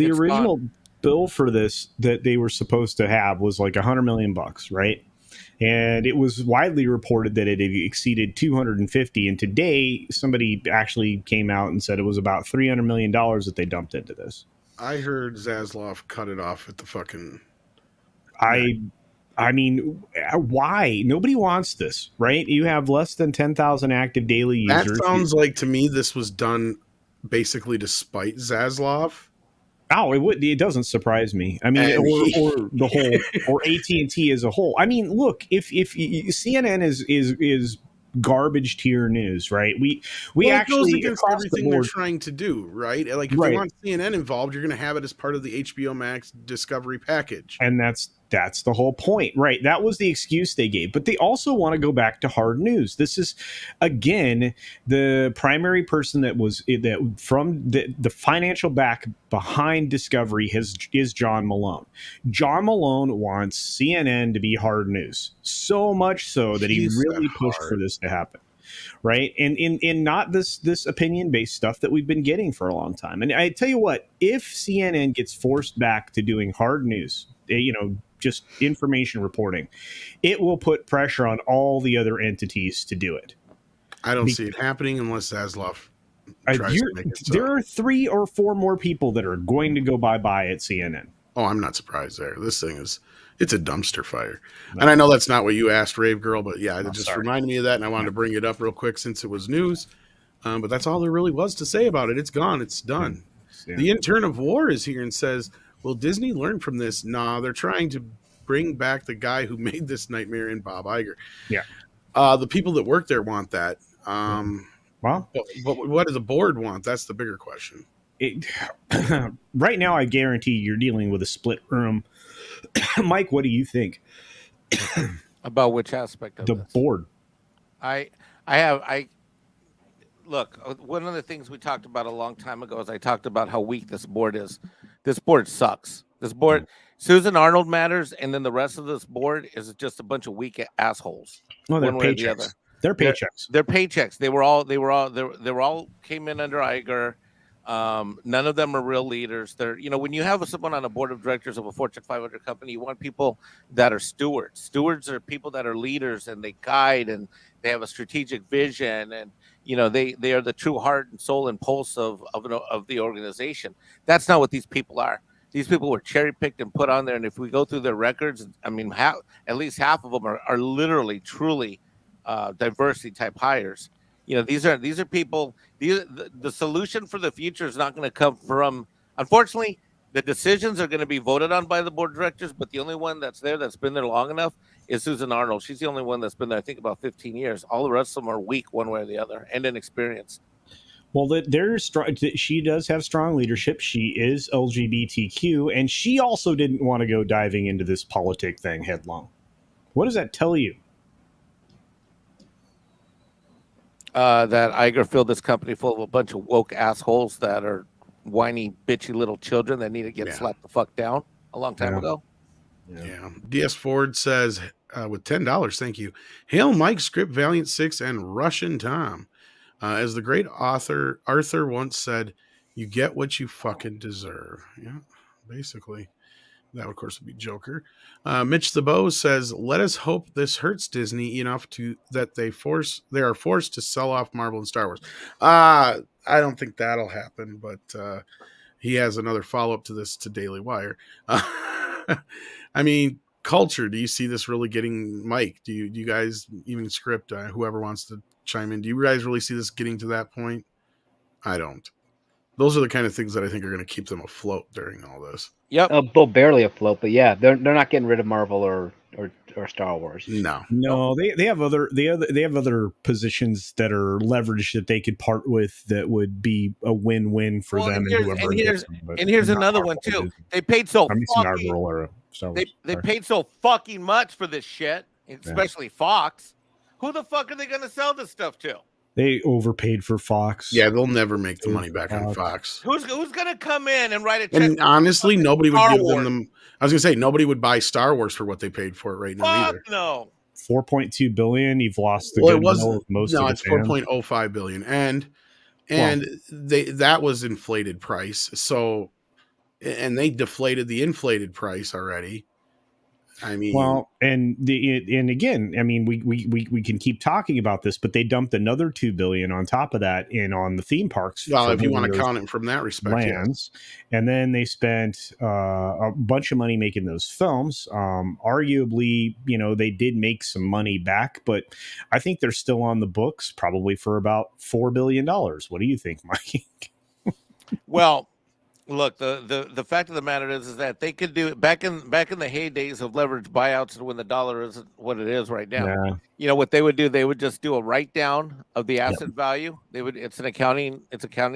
bill for this that they were supposed to have was like $100 million, right? And it was widely reported that it had exceeded 250. And today, somebody actually came out and said it was about $300 million that they dumped into this. I heard Zaslav cut it off at the fucking. I mean, why? Nobody wants this, right? You have less than 10,000 active daily users. That sounds like to me this was done basically to spite Zaslav. Oh, it doesn't surprise me. I mean, or the whole, or AT&T as a whole. I mean, look, if CNN is garbage tier news, right? We actually goes against everything they're trying to do, right? Like if you want CNN involved, you're going to have it as part of the HBO Max Discovery package, and that's the whole point, right? That was the excuse they gave, but they also want to go back to hard news. This is again the primary person that from the financial back behind Discovery is John Malone. John Malone wants CNN to be hard news, so much so that he really pushed for this to happen. Right. And in not this opinion based stuff that we've been getting for a long time. And I tell you what, if CNN gets forced back to doing hard news, just information reporting, it will put pressure on all the other entities to do it. I don't see it happening unless Zaslav tries to make it so. There are 3 or 4 more people that are going to go bye-bye at CNN. Oh, I'm not surprised there. This thing it's a dumpster fire. No. And I know that's not what you asked, Rave Girl, but yeah, it just reminded me of that, and I wanted to bring it up real quick since it was news. But that's all there really was to say about it. It's gone. It's done. Yeah. The intern of war is here and says, will Disney learn from this? Nah, they're trying to bring back the guy who made this nightmare in Bob Iger. Yeah. The people that work there want that. Well, but what does the board want? That's the bigger question. Right now, I guarantee you're dealing with a split room. Mike, what do you think about which aspect of the this? Board? Look, one of the things we talked about a long time ago is I talked about how weak this board is. This board sucks. This board, Susan Arnold matters, and then the rest of this board is just a bunch of weak assholes. No, they're paychecks. They're paychecks. They're paychecks. They were all came in under Iger. None of them are real leaders. They're, when you have someone on a board of directors of a Fortune 500 company, you want people that are stewards. Stewards are people that are leaders, and they guide, and they have a strategic vision, and they are the true heart and soul and pulse of the organization. That's not what these people are. These people were cherry picked and put on there, and if we go through their records, I mean, at least half of them are literally, truly diversity type hires. These are people. The solution for the future is not going to come from. Unfortunately, the decisions are going to be voted on by the board of directors, but the only one that's been there long enough is Susan Arnold. She's the only one that's been there, I think, about 15 years. All the rest of them are weak one way or the other, and inexperienced. Well, she does have strong leadership. She is LGBTQ, and she also didn't want to go diving into this politic thing headlong. What does that tell you? That Iger filled this company full of a bunch of woke assholes that are whiny, bitchy little children that need to get slapped the fuck down a long time ago. Yeah. DS Ford says, with $10, thank you. Hail Mike, Script, Valiant 6, and Russian Tom. As the great author Arthur once said, "You get what you fucking deserve." Yeah, basically. That, of course, would be Joker. Mitch the Bow says, "Let us hope this hurts Disney enough to that they are forced to sell off Marvel and Star Wars." I don't think that'll happen, but he has another follow up to this to Daily Wire. I mean, culture. Do you see this really getting Mike? Do you guys even script? Whoever wants to chime in, do you guys really see this getting to that point? I don't. Those are the kind of things that I think are going to keep them afloat during all this. Yep. They'll barely afloat, but yeah, they're not getting rid of Marvel or Star Wars. No, they have other positions that are leveraged that they could part with that would be a win-win for them and here's another one too. They paid so they paid so fucking much for this shit, especially Fox. Who the fuck are they going to sell this stuff to? They overpaid for Fox. Yeah, they'll never make the money back on Fox. Who's going to come in and write a check? And honestly, nobody would give them. I was going to say nobody would buy Star Wars for what they paid for it right now either. No. $4.2 billion. You've lost the goodwill of most of the it's $4.05 billion, and that was inflated price. So, and they deflated the inflated price already. I mean, well, and again, I mean, we can keep talking about this, but they dumped another $2 billion on top of that on the theme parks. Well, if you want to count it from that respect, lands, and then they spent a bunch of money making those films. Arguably, they did make some money back, but I think they're still on the books, probably for about $4 billion. What do you think, Mike? Well. Look, the fact of the matter is that they could do it back in the heydays of leverage buyouts when the dollar isn't what it is right now. Yeah. What they would do, they would just do a write down of the asset value. It's an accounting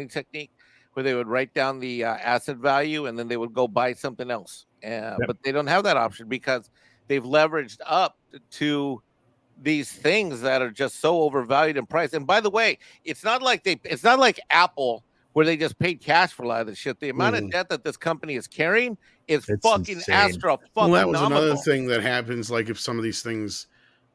technique where they would write down the asset value and then they would go buy something else. But they don't have that option because they've leveraged up to these things that are just so overvalued in price. And by the way, it's not like Apple, where they just paid cash for a lot of this shit. The amount of debt that this company is carrying is fucking astro fucking that was another thing that happens. Like if some of these things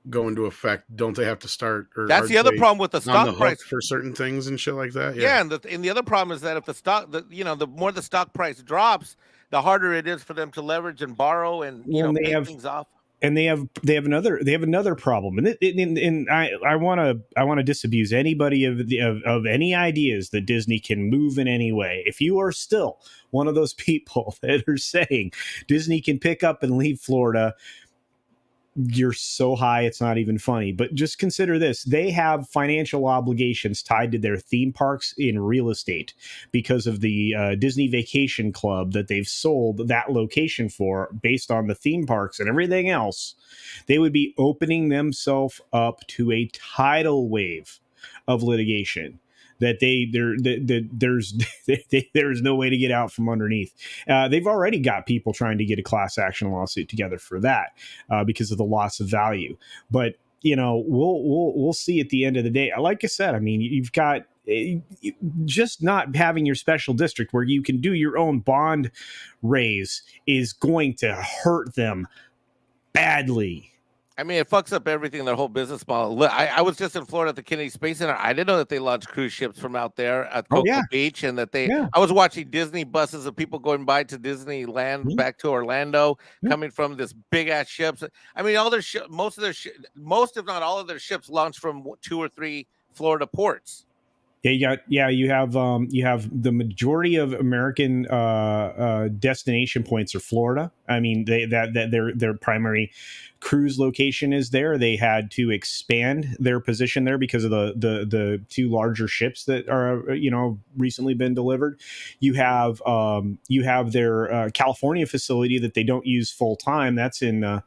go into effect, don't they have to start? That's the other problem with the stock price for certain things and shit like that. Yeah, and the other problem is that if the more the stock price drops, the harder it is for them to leverage and borrow and pay things off. And they have another problem, and I want to disabuse anybody of any ideas that Disney can move in any way. If you are still one of those people that are saying Disney can pick up and leave Florida, you're so high it's not even funny. But just consider this: they have financial obligations tied to their theme parks in real estate because of the Disney Vacation Club that they've sold that location for based on the theme parks and everything else. They would be opening themselves up to a tidal wave of litigation that there's no way to get out from underneath. They've already got people trying to get a class action lawsuit together for that because of the loss of value. But we'll see at the end of the day. Like I said, I mean, you've got just not having your special district where you can do your own bond raise is going to hurt them badly. I mean, it fucks up everything, their whole business model. I was just in Florida at the Kennedy Space Center. I didn't know that they launched cruise ships from out there at Cocoa Beach, and that I was watching Disney buses of people going by to Disneyland back to Orlando, coming from this big ass ships. I mean, all their most if not all of their ships launched from 2 or 3 Florida ports. You have the majority of American destination points are Florida. I mean, their primary cruise location is there. They had to expand their position there because of the 2 larger ships that are recently been delivered. You have their California facility that they don't use full time. That's in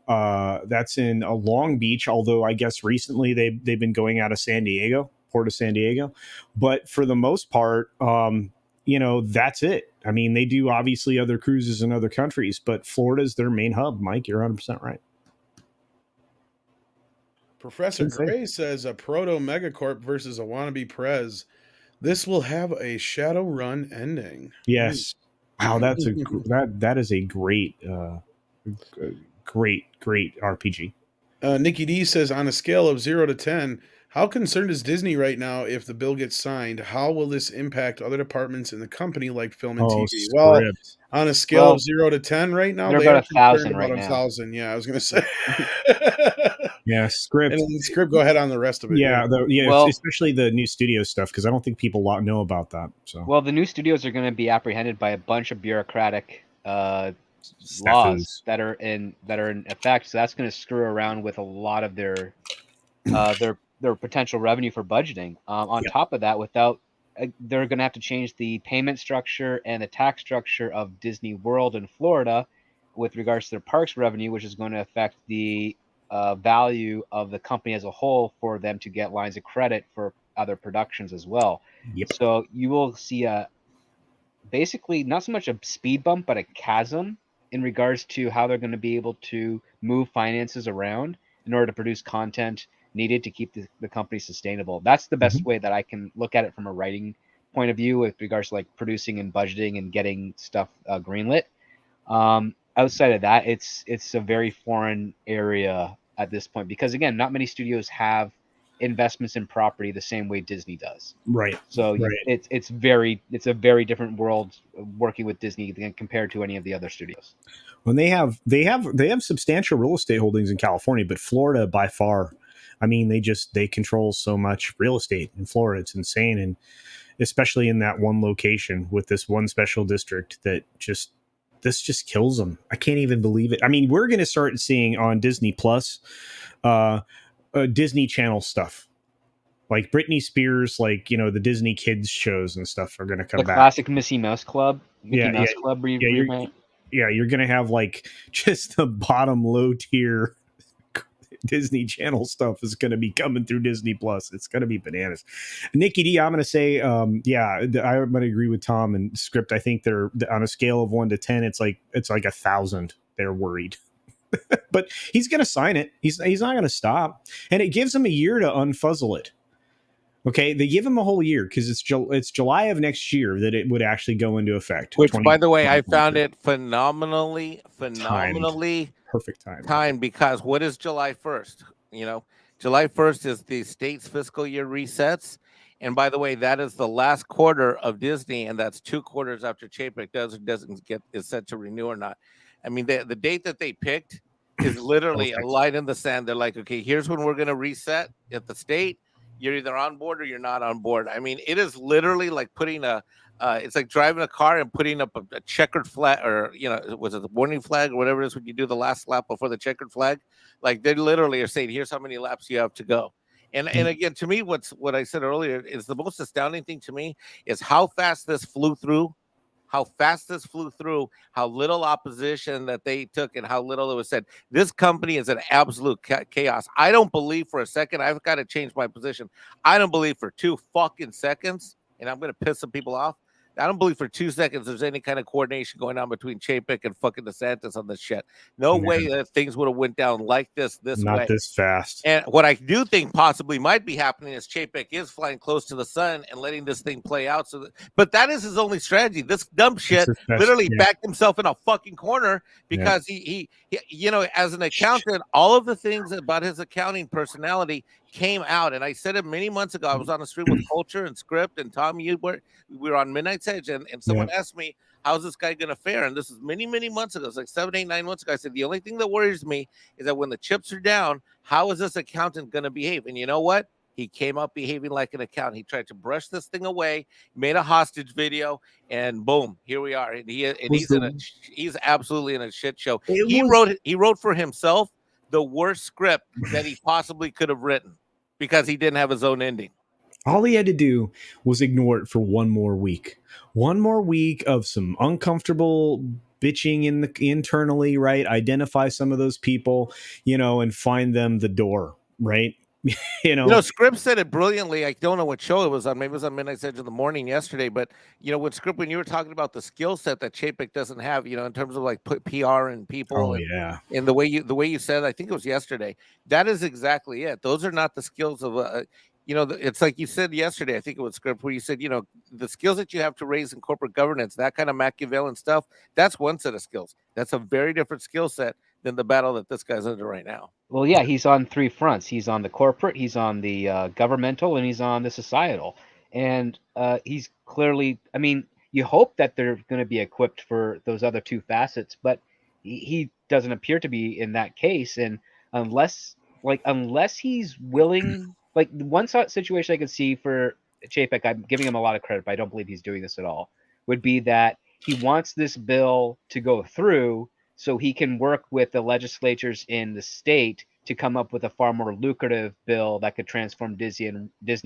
Long Beach. Although I guess recently they've been going out of Port of San Diego, but for the most part, that's it. I mean, they do obviously other cruises in other countries, but Florida's their main hub. Mike, you're 100% right. Professor Gray says a proto megacorp versus a wannabe prez. This will have a Shadowrun ending. Yes. Wow, that's that is a great RPG. Nikki D says on a scale of 0 to 10, How concerned is Disney right now if the bill gets signed? How will this impact other departments in the company like film and Oh, TV? Well, script. on a scale Well, of 0 to 10 right now, they're they about are concerned 1,000 about right a now. 1,000. Yeah, I was going to say. Yeah, script. And then Script, go ahead on the rest of it. Yeah, Well- especially the new studio stuff, because I don't think people know about that. So Well, the new studios are going to be apprehended by a bunch of bureaucratic laws snafus. that are in effect. So that's going to screw around with a lot of their potential revenue for budgeting. On top of that, they're going to have to change the payment structure and the tax structure of Disney World in Florida with regards to their parks revenue, which is going to affect the value of the company as a whole for them to get lines of credit for other productions as well. Yep. So you will see basically not so much a speed bump, but a chasm in regards to how they're going to be able to move finances around in order to produce content needed to keep the company sustainable. That's the best way that I can look at it from a writing point of view with regards to like producing and budgeting and getting stuff greenlit. Outside of that, it's a very foreign area at this point because again, not many studios have investments in property the same way Disney does. Right. So Right. it's a very different world working with Disney compared to any of the other studios. When they have substantial real estate holdings in California, but Florida by far, I mean, they control so much real estate in Florida. It's insane. And especially in that one location with this one special district that just kills them. I can't even believe it. I mean, we're going to start seeing on Disney Plus, Disney Channel stuff. Like Britney Spears, like, you know, the Disney kids shows and stuff are going to come The back. classic Mickey Mouse Club. Club you're going to have like just the bottom low tier Disney Channel stuff is going to be coming through Disney Plus. It's going to be bananas. Nikki D, I'm going to say, I'm going to agree with Tom and Script. I think they're on a scale of 1 to 10. It's like 1,000. They're worried. But he's going to sign it. He's not going to stop. And it gives him a year to unfuzzle it. Okay, they give him a whole year because it's July of next year that it would actually go into effect. Which, by the way, I found it phenomenally perfect time because what is July 1st? You know, July 1st is the state's fiscal year resets. And by the way, that is the last quarter of Disney, and that's 2 quarters after Chapek is set to renew or not. I mean, the date that they picked is literally a line in the sand. They're like, okay, here's when we're going to reset at the state. You're either on board or you're not on board. I mean, it is literally like putting it's like driving a car and putting up a checkered flag, or, you know, was it the warning flag or whatever it is when you do the last lap before the checkered flag? Like they literally are saying, here's how many laps you have to go. And again, to me, what I said earlier is the most astounding thing to me is how fast this flew through. How little opposition that they took, and how little it was said. This company is an absolute chaos. I don't believe for a second, I've got to change my position. I don't believe for 2 fucking seconds, and I'm going to piss some people off. I don't believe for 2 seconds there's any kind of coordination going on between Chapek and fucking DeSantis on this shit. No way that things would have went down like this way. Not this fast. And what I do think possibly might be happening is Chapek is flying close to the sun and letting this thing play out. But that is his only strategy. This dumb shit literally backed himself in a fucking corner because he, you know, as an accountant, all of the things about his accounting personality came out. And I said it many months ago. I was on the street with Culture and Script and Tom. We were on Midnight's Edge, and someone asked me, how's this guy going to fare? And this is many, many months ago. It's like 7, 8, 9 months ago. I said, the only thing that worries me is that when the chips are down, how is this accountant going to behave? And you know what? He came up behaving like an accountant. He tried to brush this thing away, made a hostage video, and boom, here we are. And he's absolutely in a shit show. He wrote for himself the worst script that he possibly could have written because he didn't have his own ending. All he had to do was ignore it for one more week of some uncomfortable bitching internally, right? Identify some of those people, you know, and find them the door, right? You know, Script said it brilliantly. I don't know what show it was on. Maybe it was on Midnight's Edge in the morning yesterday. But, you know, when you were talking about the skill set that Chapek doesn't have, you know, in terms of like PR and people. And the way you said, I think it was yesterday, that is exactly it. Those are not the skills of you know, it's like you said yesterday, I think it was Script, where you said, you know, the skills that you have to raise in corporate governance, that kind of Machiavellian stuff, that's one set of skills. That's a very different skill set than the battle that this guy's under right now. Well, yeah, he's on three fronts. He's on the corporate, he's on the governmental, and he's on the societal. And he's clearly, I mean, you hope that they're going to be equipped for those other two facets, but he doesn't appear to be in that case. And unless he's willing, like one situation I could see for Chapek, I'm giving him a lot of credit, but I don't believe he's doing this at all, would be that he wants this bill to go through so he can work with the legislatures in the state to come up with a far more lucrative bill that could transform Disney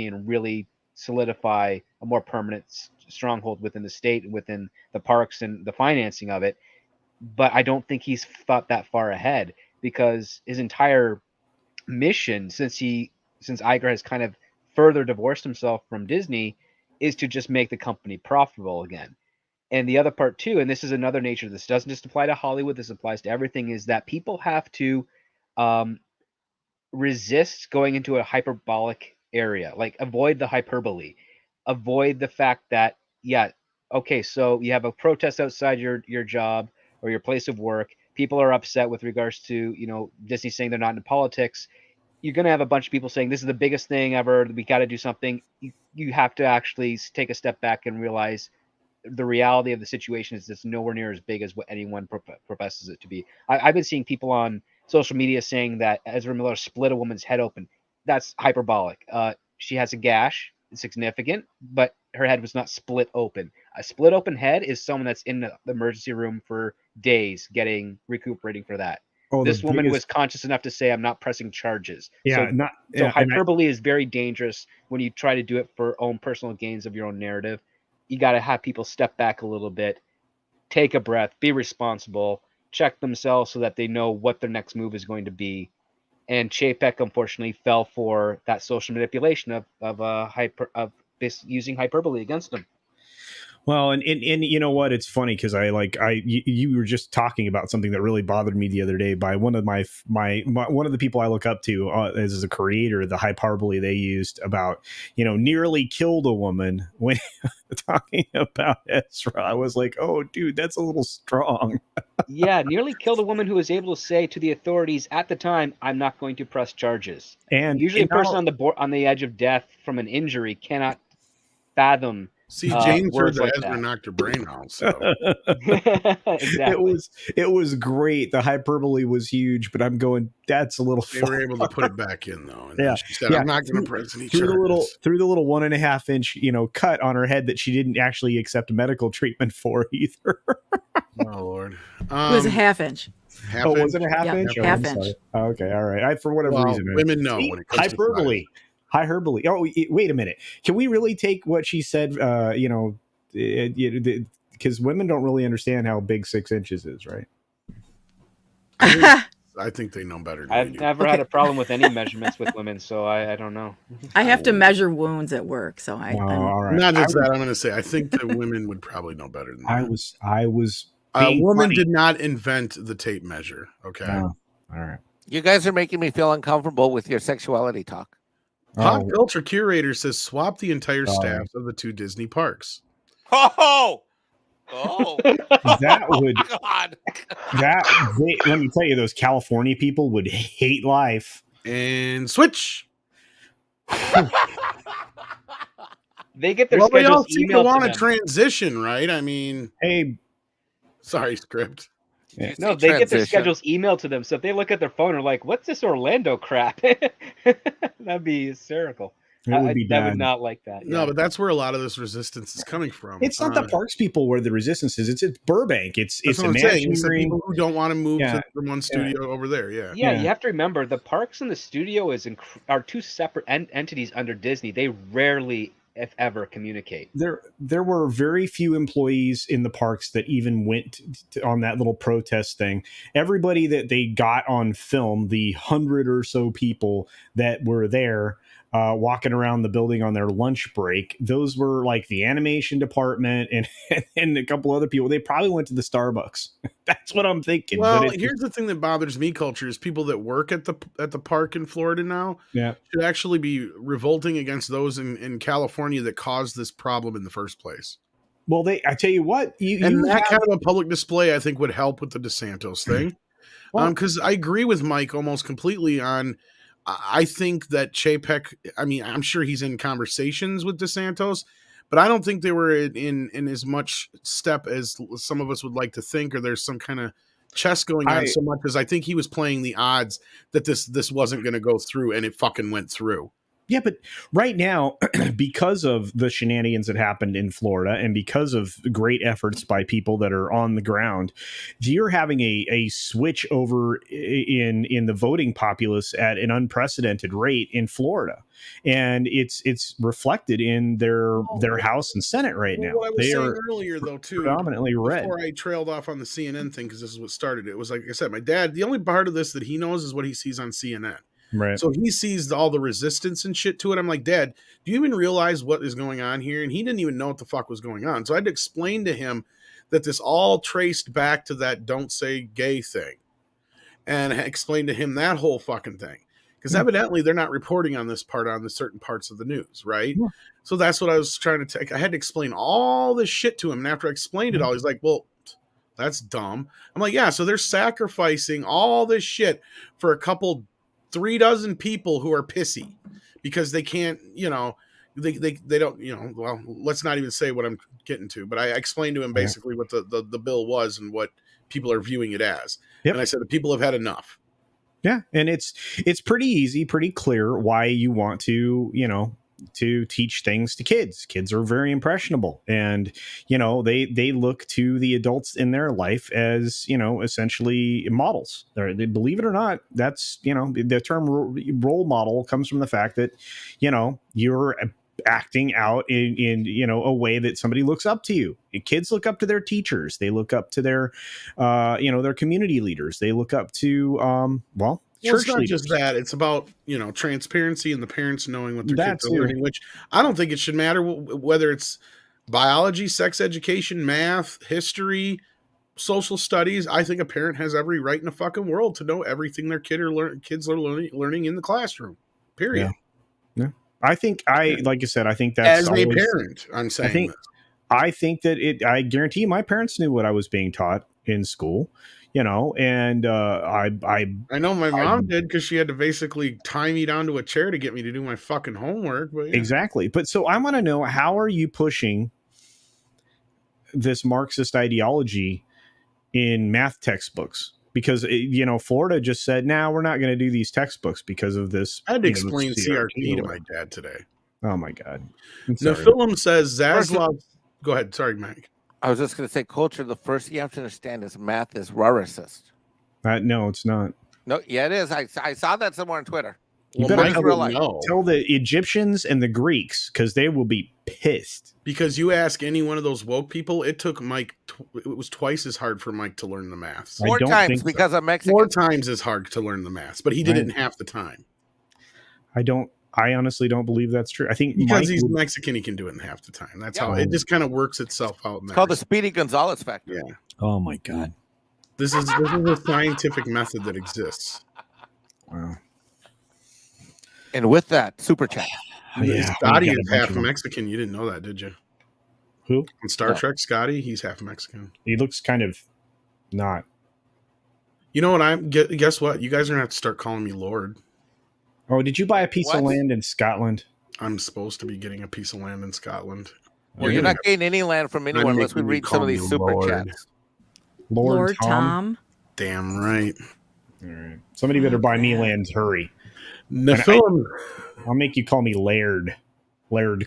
and really solidify a more permanent stronghold within the state and within the parks and the financing of it. But I don't think he's thought that far ahead, because his entire mission since Iger has kind of further divorced himself from Disney is to just make the company profitable again. And the other part too, and this is another nature, this doesn't just apply to Hollywood, this applies to everything, is that people have to resist going into a hyperbolic area, like avoid the hyperbole, avoid the fact that, yeah, okay, so you have a protest outside your job or your place of work, people are upset with regards to, Disney saying they're not into politics. You're going to have a bunch of people saying this is the biggest thing ever, we got to do something. You have to actually take a step back and realize the reality of the situation is it's nowhere near as big as what anyone professes it to be. I've been seeing people on social media saying that Ezra Miller split a woman's head open. That's hyperbolic. She has a gash, it's significant, but her head was not split open. A split open head is someone that's in the emergency room for days recuperating for that. Oh, this woman was conscious enough to say, I'm not pressing charges. Yeah, so hyperbole is very dangerous when you try to do it for own personal gains of your own narrative. You got to have people step back a little bit, take a breath, be responsible, check themselves so that they know what their next move is going to be. And Chapek, unfortunately, fell for that social manipulation of using hyperbole against him. Well, and you know what? It's funny because you were just talking about something that really bothered me the other day by one of my one of the people I look up to as a creator, the hyperbole they used about, nearly killed a woman when talking about Ezra. I was like, oh, dude, that's a little strong. Yeah, nearly killed a woman who was able to say to the authorities at the time, I'm not going to press charges. And usually a person on the edge of death from an injury cannot fathom. See, James heard that Ezra knocked her brain out. So. Exactly. It was great. The hyperbole was huge, but I'm going, that's a little. They were able to put it back in though. And she said, I'm not going to press any charges. Through the little 1.5 inch, cut on her head that she didn't actually accept medical treatment for either. Oh Lord, it was a 1/2 inch. Was it a half inch? Yeah, 1/2 inch. Okay, all right. For whatever reason, women know when it comes hyperbole. To hyperbole. Oh, wait a minute. Can we really take what she said? Because women don't really understand how big 6 inches is, right? I think they know better than I've never had a problem with any measurements with women, so I don't know. I have to measure wounds at work, so I'm all right. Not just that. I'm going to say I think the women would probably know better than that. I was. A woman did not invent the tape measure. Okay. All right. You guys are making me feel uncomfortable with your sexuality talk. Pop culture curator says swap the entire staff of the 2 Disney parks. Oh, that would God. Let me tell you, those California people would hate life. And switch. They get their they schedules all seem to emailed want to to them. transition, right? I mean, hey, sorry, script. Yeah. No, they get their schedules emailed to them. So if they look at their phone and are like, what's this Orlando crap? That'd be hysterical. It would be bad. I would not like that. No, but that's where a lot of this resistance is coming from. It's not the parks people where the resistance is. It's Burbank. It's Imagineering. It's the people who don't want to move from one studio over there. Yeah. You have to remember the parks and the studio are 2 separate entities under Disney. They rarely, if ever, communicate. There were very few employees in the parks that even went on that little protest thing. Everybody that they got on film, the 100 or so people that were there walking around the building on their lunch break, those were like the animation department and a couple other people. They probably went to the Starbucks. That's what I'm thinking. Well, here's the thing that bothers me, culture, is people that work at the park in Florida now should actually be revolting against those in California that caused this problem in the first place. Well, I tell you what, kind of a public display, I think, would help with the DeSantis thing. Well, Because I agree with Mike almost completely on. I think that Chapek. I mean, I'm sure he's in conversations with DeSantis, but I don't think they were in as much step as some of us would like to think, or there's some kind of chess going on so much as I think he was playing the odds that this wasn't going to go through, and it fucking went through. Yeah, but right now, because of the shenanigans that happened in Florida and because of great efforts by people that are on the ground, you're having a switch over in the voting populace at an unprecedented rate in Florida. And it's reflected in their House and Senate right now. What I was They saying are earlier, though, too, predominantly red. before I trailed off on the CNN thing, because this is what started it, was like I said, my dad, the only part of this that he knows is what he sees on CNN. Right. So he sees all the resistance and shit to it. I'm like, Dad, do you even realize what is going on here? And he didn't even know what the fuck was going on. So I had to explain to him that this all traced back to that don't say gay thing, and explain to him that whole fucking thing. Because evidently they're not reporting on this part on the certain parts of the news, right? Yeah. So that's what I was trying to take. I had to explain all this shit to him. And after I explained it all, he's like, well, that's dumb. I'm like, yeah, so they're sacrificing all this shit for a couple 3 dozen people who are pissy because they can't, they don't, well, let's not even say what I'm getting to, but I explained to him basically what the bill was and what people are viewing it as. Yep. And I said, the people have had enough. Yeah. And it's pretty easy, pretty clear why you want to, to teach things to kids. Kids are very impressionable, and they look to the adults in their life as essentially models. They believe it or not, that's the term role model comes from the fact that you're acting out in a way that somebody looks up to you. Kids look up to their teachers. They look up to their their community leaders. They look up to it's not just that. It's about, transparency and the parents knowing what their kids are learning, which I don't think it should matter whether it's biology, sex education, math, history, social studies. I think a parent has every right in the fucking world to know everything their kids are learning in the classroom, period. Yeah. I think like I said, I think that's as a parent, I'm saying I think that I guarantee you my parents knew what I was being taught in school. And I know my mom did, because she had to basically tie me down to a chair to get me to do my fucking homework. But Exactly. But so I want to know, how are you pushing this Marxist ideology in math textbooks? Because Florida just said, "Now we're not going to do these textbooks because of this." I had to explain CRT to my dad today. Oh my God! The film says Zaslav. Go ahead. Sorry, Mike. I was just going to say, culture, the first you have to understand is math is raricist. No, it's not. No, yeah, it is. I saw that somewhere on Twitter. You better tell the Egyptians and the Greeks, because they will be pissed. Because you ask any one of those woke people, it took Mike, it was twice as hard for Mike to learn the math. 4 times because of Mexican. 4 times as hard to learn the math, but he did it in half the time. I honestly don't believe that's true. I think because he's Mexican, he can do it in half the time. That's how it just kind of works itself out. It's called the Speedy Gonzalez factor. Yeah. Oh my God. This is a scientific method that exists. Wow. And with that, super chat. Scotty is half Mexican. You didn't know that, did you? Who? In Star Trek, Scotty, he's half Mexican. He looks kind of not. You know what? Guess what? You guys are gonna have to start calling me Lord. Oh, did you buy a piece of land in Scotland? I'm supposed to be getting a piece of land in Scotland. Well, you're not getting any land from anyone unless we read some of these super chats. Lord Tom. Damn right. All right. Somebody better buy me land. Hurry. Nephilim. I'll make you call me Laird. Laird.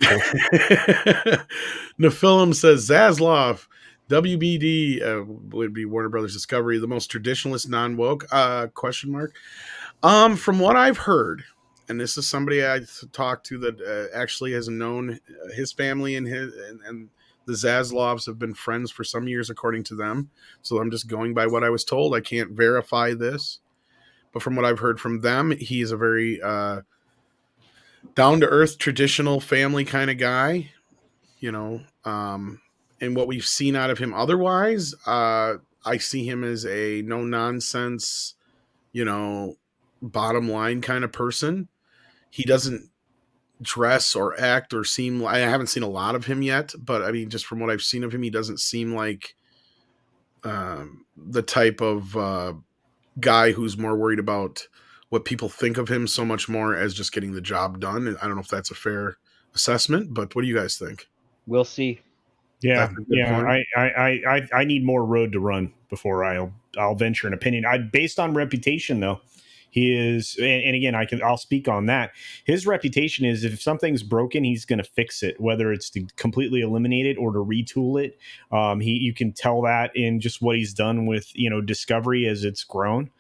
Nephilim says Zaslav. WBD would be Warner Brothers Discovery, the most traditionalist non-woke? Question mark. From what I've heard, and this is somebody I talked to that actually has known his family and the Zaslavs have been friends for some years, according to them. So I'm just going by what I was told. I can't verify this, but from what I've heard from them, he's a very down-to-earth, traditional family kind of guy, and what we've seen out of him otherwise, I see him as a no-nonsense, bottom line kind of person. He doesn't dress or act or seem like, I haven't seen a lot of him yet, but I mean, just from what I've seen of him, he doesn't seem like the type of guy who's more worried about what people think of him so much more as just getting the job done. And I don't know if that's a fair assessment, but what do you guys think? We'll see. Yeah, That's a good yeah. point. I need more road to run before I'll venture an opinion. Based on reputation, though, he is, and again, I'll speak on that. His reputation is if something's broken, he's going to fix it, whether it's to completely eliminate it or to retool it. You can tell that in just what he's done with Discovery as it's grown,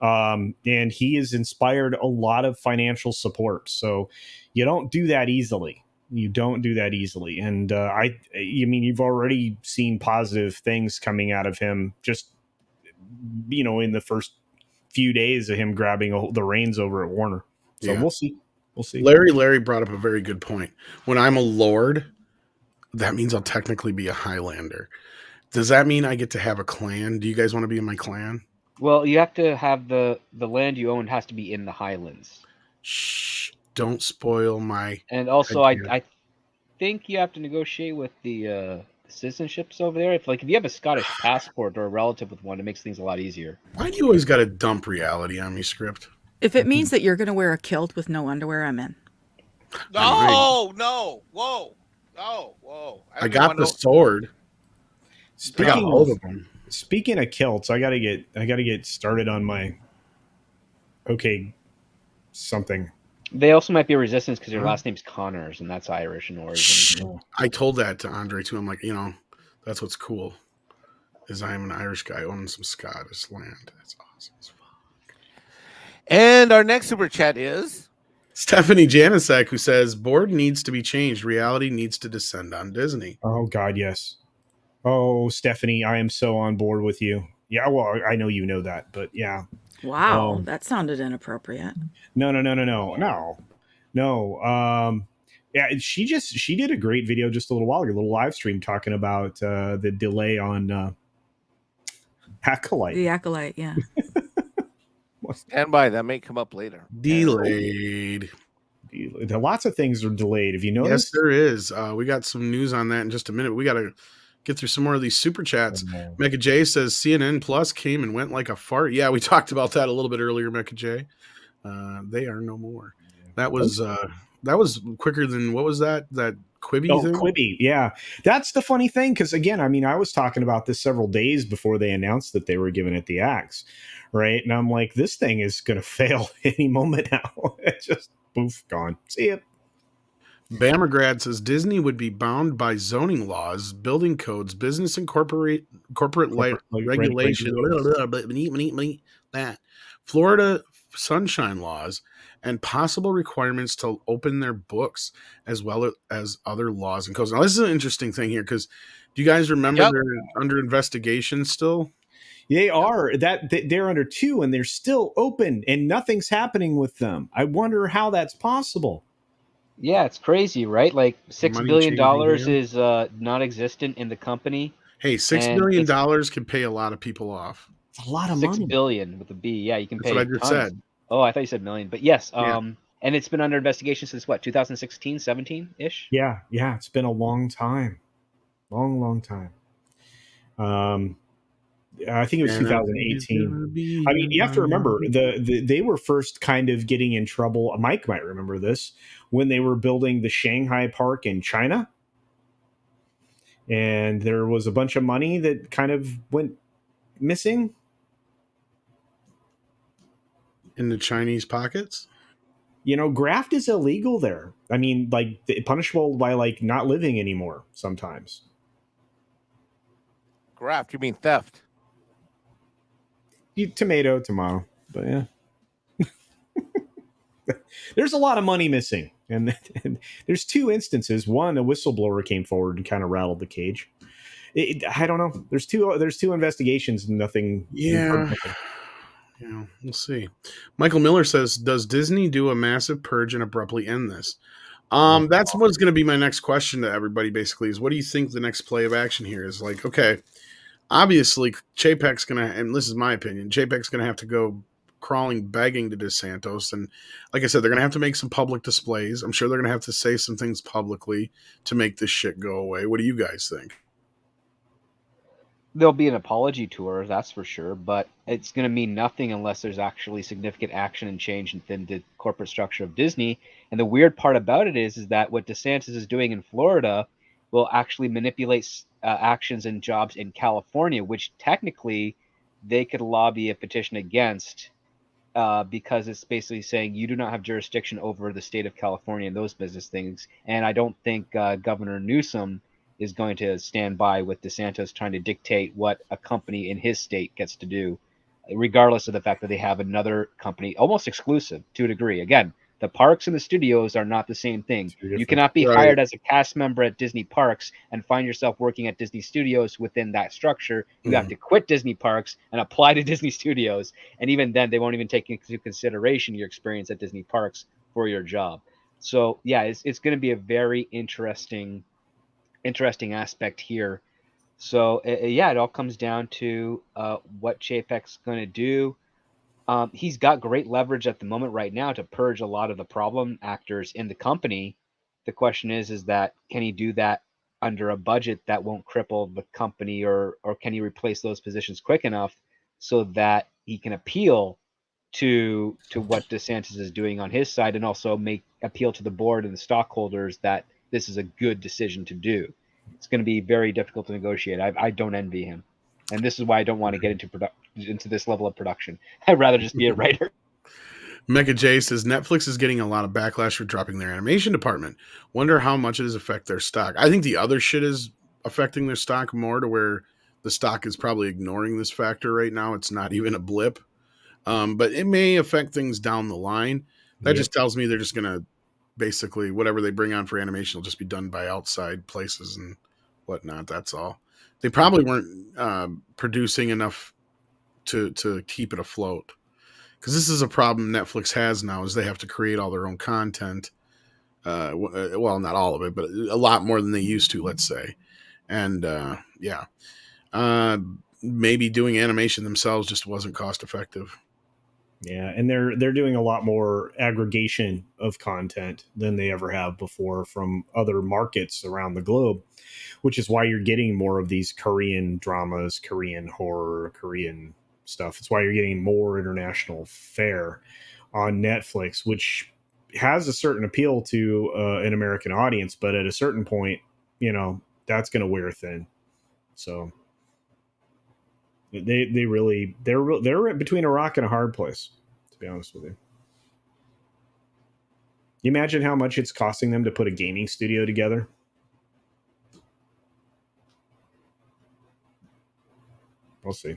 and he has inspired a lot of financial support. So you don't do that easily. You don't do that easily. And I mean, you've already seen positive things coming out of him just, in the first few days of him grabbing the reins over at Warner. So Yeah. we'll see. We'll see. Larry brought up a very good point. When I'm a lord, that means I'll technically be a Highlander. Does that mean I get to have a clan? Do you guys want to be in my clan? Well, you have to have the land you own has to be in the Highlands. Shh, don't spoil my. And also, idea. I think you have to negotiate with the citizenships over there. If you have a Scottish passport or a relative with one, it makes things a lot easier. Why do you always got to dump reality on me, Script? If it means that you're going to wear a kilt with no underwear, I'm in. No, whoa. I got the sword. I got both of them. Speaking of kilts, I gotta get started on my something. They also might be resistance because your last name's Connors, and that's Irish in origin. I told that to Andre too. I'm like, that's what's cool, is I am an Irish guy owning some Scottish land. That's awesome as fuck. And our next super chat is Stephanie Janisek, who says board needs to be changed. Reality needs to descend on Disney. Oh God, yes. Oh, Stephanie, I am so on board with you. Yeah, well, I know you know that, but yeah. Wow, that sounded inappropriate. No. Yeah, she did a great video just a little while ago, a little live stream talking about the delay on Acolyte. The Acolyte, yeah. Stand by, that may come up later. Delayed. Lots of things are delayed. Have you noticed? Yes, there is. We got some news on that in just a minute. We got to get through some more of these super chats. Mecca J says CNN Plus came and went like a fart. Yeah, we talked about that a little bit earlier, Mecca J. They are no more. That was quicker than, what was that Quibi thing? Quibi, yeah. That's the funny thing, because again, I mean, I was talking about this several days before they announced that they were giving it the axe, right? And I'm like, this thing is going to fail any moment now. It's just poof, gone. See it. Bamagrad says Disney would be bound by zoning laws, building codes, business and corporate regulations, that Florida sunshine laws, and possible requirements to open their books, as well as other laws and codes. Now, this is an interesting thing here, because do you guys remember they're under investigation still? They are. They're under 2, and they're still open, and nothing's happening with them. I wonder how that's possible. Yeah, it's crazy, right? Like $6 billion is non-existent in the company. Hey, $6 billion can pay a lot of people off. It's a lot of money. $6 billion with a B. Yeah, you can pay. That's what I just said. Oh, I thought you said million, but yes. And it's been under investigation since what, 2016, 17-ish? Yeah, it's been a long time. Long time. I think it was 2018. I mean, you have to remember they were first kind of getting in trouble. Mike might remember this, when they were building the Shanghai park in China, and there was a bunch of money that kind of went missing in the Chinese pockets. Graft is illegal there. I mean, like, punishable by like not living anymore sometimes. Graft, you mean theft? Tomato, but yeah. There's a lot of money missing, and there's 2 instances. One, a whistleblower came forward and kind of rattled the cage. I don't know. There's two investigations, and nothing. Yeah, we'll see. Michael Miller says, "Does Disney do a massive purge and abruptly end this?" That's what's going to be my next question to everybody. Basically, is what do you think the next play of action here is? Like, okay, obviously, Chapek's going to, and this is my opinion, Chapek's going to have to go crawling, begging to DeSantos. And like I said, they're going to have to make some public displays. I'm sure they're going to have to say some things publicly to make this shit go away. What do you guys think? There'll be an apology tour, that's for sure, but it's going to mean nothing unless there's actually significant action and change within the corporate structure of Disney. And the weird part about it is that what DeSantis is doing in Florida will actually manipulate actions and jobs in California, which technically they could lobby a petition against, because it's basically saying you do not have jurisdiction over the state of California and those business things. And I don't think Governor Newsom is going to stand by with DeSantis trying to dictate what a company in his state gets to do, regardless of the fact that they have another company almost exclusive to a degree. Again, the parks and the studios are not the same thing. You cannot be hired as a cast member at Disney Parks and find yourself working at Disney Studios within that structure. You have to quit Disney Parks and apply to Disney Studios. And even then, they won't even take into consideration your experience at Disney Parks for your job. So yeah, it's going to be a very interesting aspect here. So yeah, it all comes down to what Chapek's going to do. He's got great leverage at the moment right now to purge a lot of the problem actors in the company. The question is that can he do that under a budget that won't cripple the company, or can he replace those positions quick enough so that he can appeal to what DeSantis is doing on his side, and also make appeal to the board and the stockholders that this is a good decision to do. It's going to be very difficult to negotiate. I don't envy him, and this is why I don't want to get into this level of production. I'd rather just be a writer. Mecha J says Netflix is getting a lot of backlash for dropping their animation department. Wonder how much it has affect their stock. I think the other shit is affecting their stock more, to where the stock is probably ignoring this factor right now. It's not even a blip. But it may affect things down the line. That just tells me they're just going to basically, whatever they bring on for animation will just be done by outside places and whatnot. That's all. They probably weren't producing enough to keep it afloat. Because this is a problem Netflix has now, is they have to create all their own content. Well, not all of it, but a lot more than they used to, let's say. And maybe doing animation themselves just wasn't cost effective. Yeah, and they're doing a lot more aggregation of content than they ever have before from other markets around the globe, which is why you're getting more of these Korean dramas, Korean horror, Korean stuff. It's why you're getting more international fare on Netflix, which has a certain appeal to an American audience, but at a certain point, that's going to wear thin. So they're between a rock and a hard place, to be honest with you. You imagine how much it's costing them to put a gaming studio together? We'll see.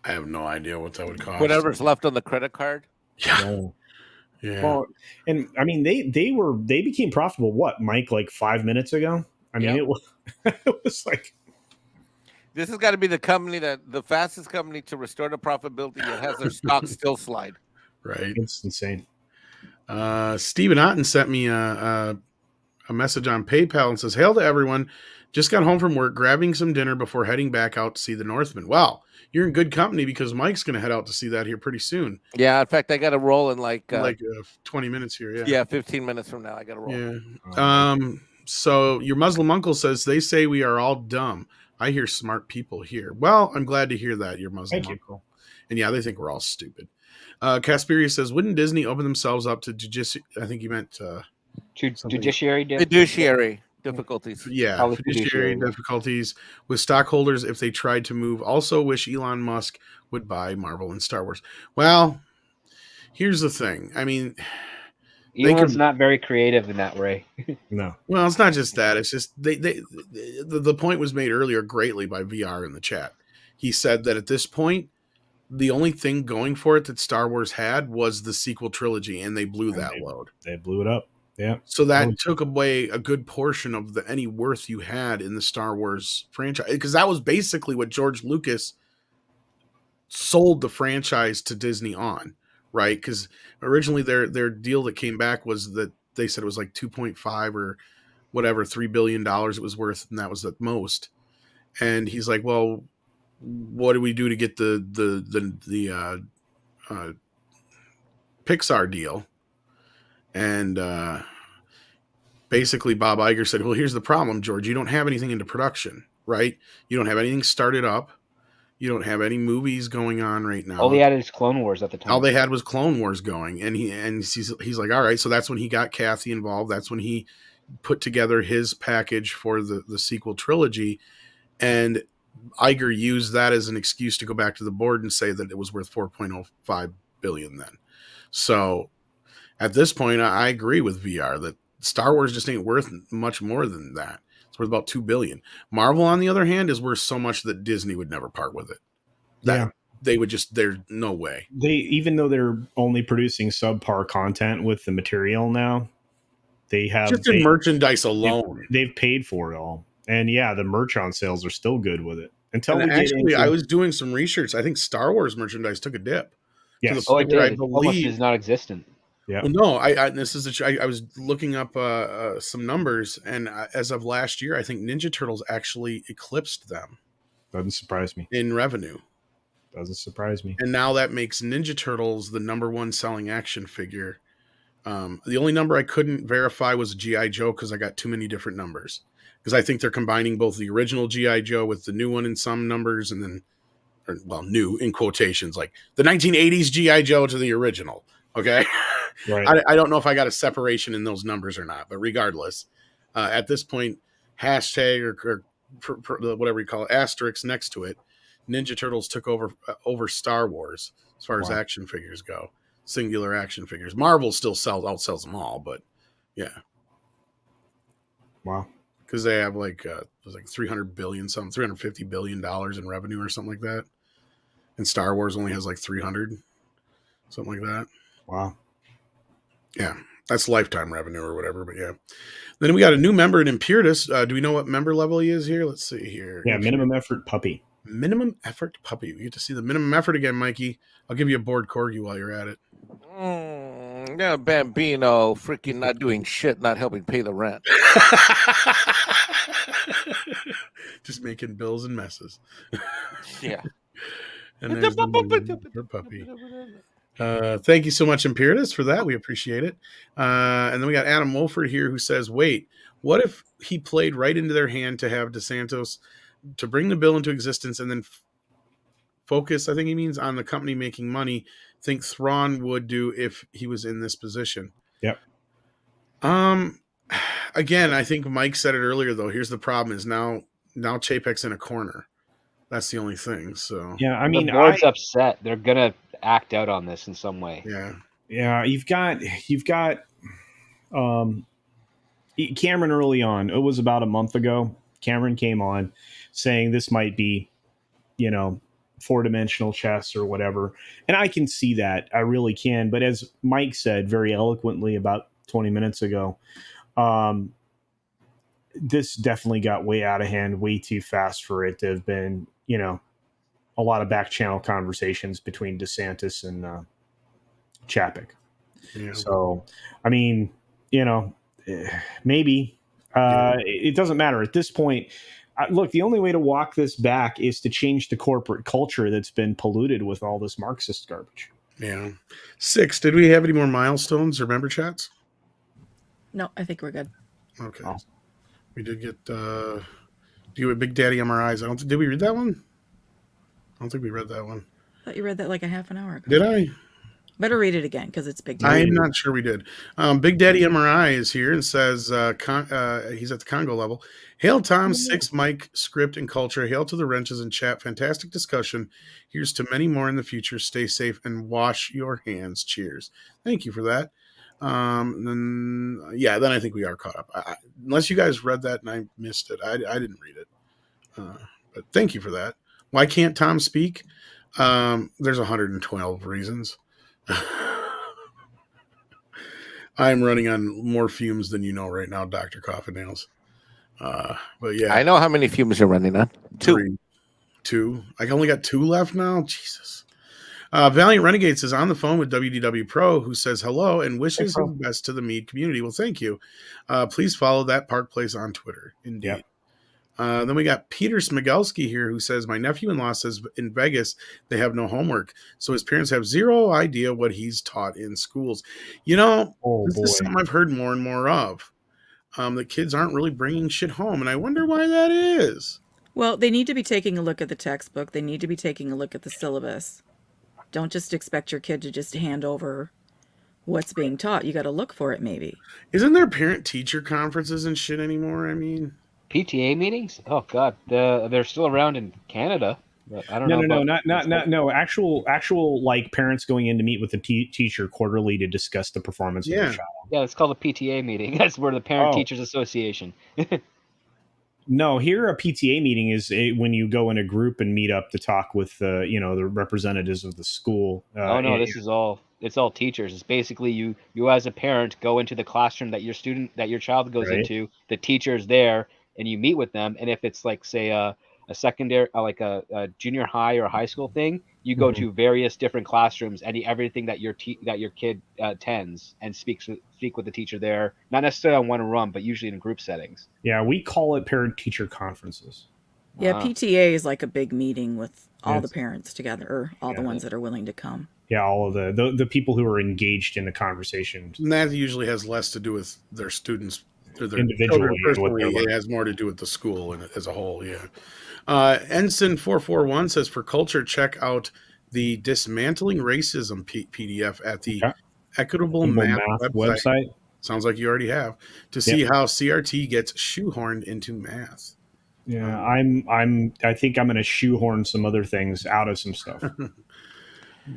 I have no idea what that would cost. Whatever's left on the credit card. Yeah. Well, and I mean, they became profitable. What, Mike? Like 5 minutes ago? I mean, it was like. This has got to be the company the fastest company to restore to profitability that has their stock still slide. Right. It's insane. Stephen Otten sent me a message on PayPal and says, "Hail to everyone. Just got home from work, grabbing some dinner before heading back out to see The Northman." Wow, you're in good company, because Mike's going to head out to see that here pretty soon. Yeah, in fact, I got to roll in 20 minutes here. Yeah, 15 minutes from now, I got to roll. Yeah. So your Muslim uncle says, they say we are all dumb. I hear smart people here. Well, I'm glad to hear that, your Muslim uncle. And yeah, they think we're all stupid. Casperia says, wouldn't Disney open themselves up to I think you meant judiciary difficulties. Yeah, fiduciary difficulties with stockholders if they tried to move. Also wish Elon Musk would buy Marvel and Star Wars. Well, here's the thing. I mean, Elon's not very creative in that way. No. Well, it's not just that. It's just the point was made earlier greatly by VR in the chat. He said that at this point, the only thing going for it that Star Wars had was the sequel trilogy, and they blew that load. They blew it up. Yeah. So that took away a good portion of any worth you had in the Star Wars franchise, because that was basically what George Lucas sold the franchise to Disney on, right? Because originally their deal that came back was that they said it was like 2.5 or whatever, $3 billion it was worth, and that was the most. And he's like, well, what do we do to get the Pixar deal? And basically Bob Iger said, well, here's the problem, George. You don't have anything into production, right? You don't have anything started up. You don't have any movies going on right now. All they had is Clone Wars at the time. All they had was Clone Wars going, and he's like, all right. So that's when he got Kathy involved. That's when he put together his package for the sequel trilogy, and Iger used that as an excuse to go back to the board and say that it was worth $4.05 billion then. So at this point, I agree with VR that Star Wars just ain't worth much more than that. It's worth about $2 billion. Marvel, on the other hand, is worth so much that Disney would never part with it. They would just, there's no way. Even though they're only producing subpar content with the material now, they have just in merchandise alone. They've paid for it all. And yeah, the merch on sales are still good with it. I was doing some research. I think Star Wars merchandise took a dip. Yes. It did. Almost is non-existent. Yeah. Well, no, I was looking up some numbers, and as of last year, I think Ninja Turtles actually eclipsed them. Doesn't surprise me. In revenue. Doesn't surprise me. And now that makes Ninja Turtles the #1 selling action figure. The only number I couldn't verify was G.I. Joe because I got too many different numbers. Because I think they're combining both the original G.I. Joe with the new one in some numbers, and then, new in quotations, like the 1980s G.I. Joe to the original. Okay. Right. I don't know if I got a separation in those numbers or not, but regardless, at this point, hashtag or whatever you call it, asterisk next to it, Ninja Turtles took over Star Wars as far as action figures go. Singular action figures. Marvel still outsells them all, but yeah. Wow. Because they have it was like $350 billion in revenue or something like that. And Star Wars only has like 300, something like that. Wow. Yeah, that's lifetime revenue or whatever, but yeah. Then we got a new member in Imperitus. Do we know what member level he is here? Let's see here. Yeah, minimum effort puppy. Minimum effort puppy. We get to see the minimum effort again, Mikey. I'll give you a board corgi while you're at it. Yeah, Bambino, freaking not doing shit, not helping pay the rent. Just making bills and messes. Yeah. And there's the puppy. Thank you so much, Imperitus, for that. We appreciate it. And then we got Adam Wolford here who says, wait, what if he played right into their hand to have DeSantis to bring the bill into existence and then focus, I think he means, on the company making money, think Thrawn would do if he was in this position. Yep. Again, I think Mike said it earlier, though. Here's the problem is now Chapek's in a corner. That's the only thing. So yeah, I mean, the board's upset. They're gonna act out on this in some way. Yeah. You've got Cameron early on. It was about a month ago. Cameron came on saying this might be, 4-dimensional chess or whatever, and I can see that. I really can. But as Mike said very eloquently about 20 minutes ago, this definitely got way out of hand, way too fast for it to have been, a lot of back channel conversations between DeSantis and Chapek. Yeah. So, I mean, maybe it doesn't matter at this point. Look, the only way to walk this back is to change the corporate culture that's been polluted with all this Marxist garbage. Yeah. 6, did we have any more milestones or member chats? No, I think we're good. Okay. Awesome. We did get Big Daddy MRIs. Did we read that one? I don't think we read that one. I thought you read that like a half an hour ago. Did I? Better read it again because it's Big Daddy. I'm not sure we did. Big Daddy MRI is here and says he's at the Congo level. Hail Tom, 6 Mike, script and culture. Hail to the wrenches and chat. Fantastic discussion. Here's to many more in the future. Stay safe and wash your hands. Cheers. Thank you for that. Then I think we are caught up. Unless you guys read that and I missed it. I didn't read it. But thank you for that. Why can't Tom speak? There's 112 reasons. I'm running on more fumes than you know right now, Dr. Coffin Nails. But yeah. I know how many fumes you're running on. 2. 2. I only got 2 left now. Jesus. Valiant Renegades is on the phone with WDW Pro, who says hello and wishes the best to the MEAD community. Well, thank you. Please follow that Park Place on Twitter. Indeed. Yep. Then we got Peter Smigelski here, who says, my nephew-in-law says in Vegas they have no homework, so his parents have zero idea what he's taught in schools. This is something I've heard more and more of. That kids aren't really bringing shit home, and I wonder why that is. Well, they need to be taking a look at the textbook. They need to be taking a look at the syllabus. Don't just expect your kid to just hand over what's being taught. You got to look for it, maybe. Isn't there parent-teacher conferences and shit anymore? I mean, PTA meetings? Oh God, they're still around in Canada, but I don't know. No. Actual like parents going in to meet with the teacher quarterly to discuss the performance of their child. Yeah, it's called a PTA meeting. That's where the Parent Teachers Association. No, here a PTA meeting is when you go in a group and meet up to talk with the representatives of the school. It's all teachers. It's basically you as a parent go into the classroom that your child goes into. The teacher's there, and you meet with them. And if it's like say a secondary, like a junior high or a high school thing, you go to various different classrooms and everything that your kid attends and speak with the teacher there. Not necessarily on one-on-one, but usually in group settings. Yeah, we call it parent-teacher conferences. Yeah, PTA is like a big meeting with all the parents together, or all the ones that are willing to come. Yeah, all of the people who are engaged in the conversation. And that usually has less to do with their students, or their individually. It has more to do with the school and as a whole. Yeah. Ensign 441 says, for culture, check out the Dismantling Racism PDF at the Equitable Math website. Sounds like you already have, to see how CRT gets shoehorned into math. Yeah, I think I'm going to shoehorn some other things out of some stuff.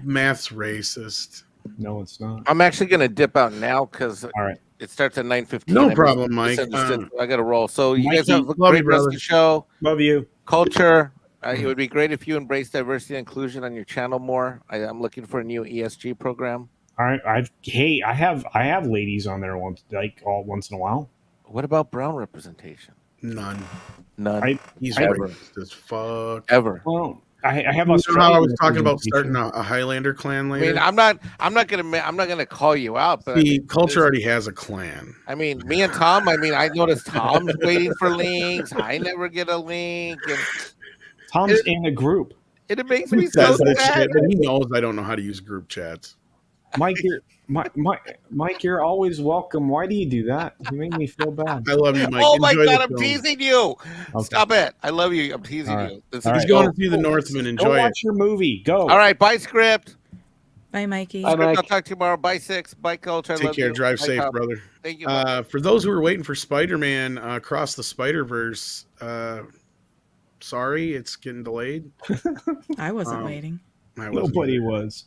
Math's racist. No, it's not. I'm actually going to dip out now because it starts at 9:15. No problem, Mike. I got to roll. So you Mikey, guys have a great rest of the show. Love you. Culture. It would be great if you embrace diversity and inclusion on your channel more. I'm looking for a new ESG program. All right, I have ladies on there once in a while. What about brown representation? None. He's racist as fuck. Ever. Well, I have. You know how I was talking about starting a Highlander clan later. I mean, I'm not gonna call you out, but culture already has a clan. I mean, me and Tom. I mean, I noticed Tom's waiting for links. I never get a link. And Tom's in the group. It makes me so sad. But he knows I don't know how to use group chats. Mike, you're always welcome. Why do you do that? You make me feel bad. I love you, Mike. Oh my God, I'm teasing you. Okay. Stop it. I love you. I'm teasing you. He's going to see the Northman. Enjoy Go watch your movie. Go. All right. Bye, Script. Bye, Mikey. Bye, Mike. I'll talk to you tomorrow. Bye, Six. Bye, Culture. Take care. Drive safe, brother. Thank you. For those who are waiting for Spider-Man Across the Spider-Verse, sorry, it's getting delayed. I wasn't waiting. Nobody was.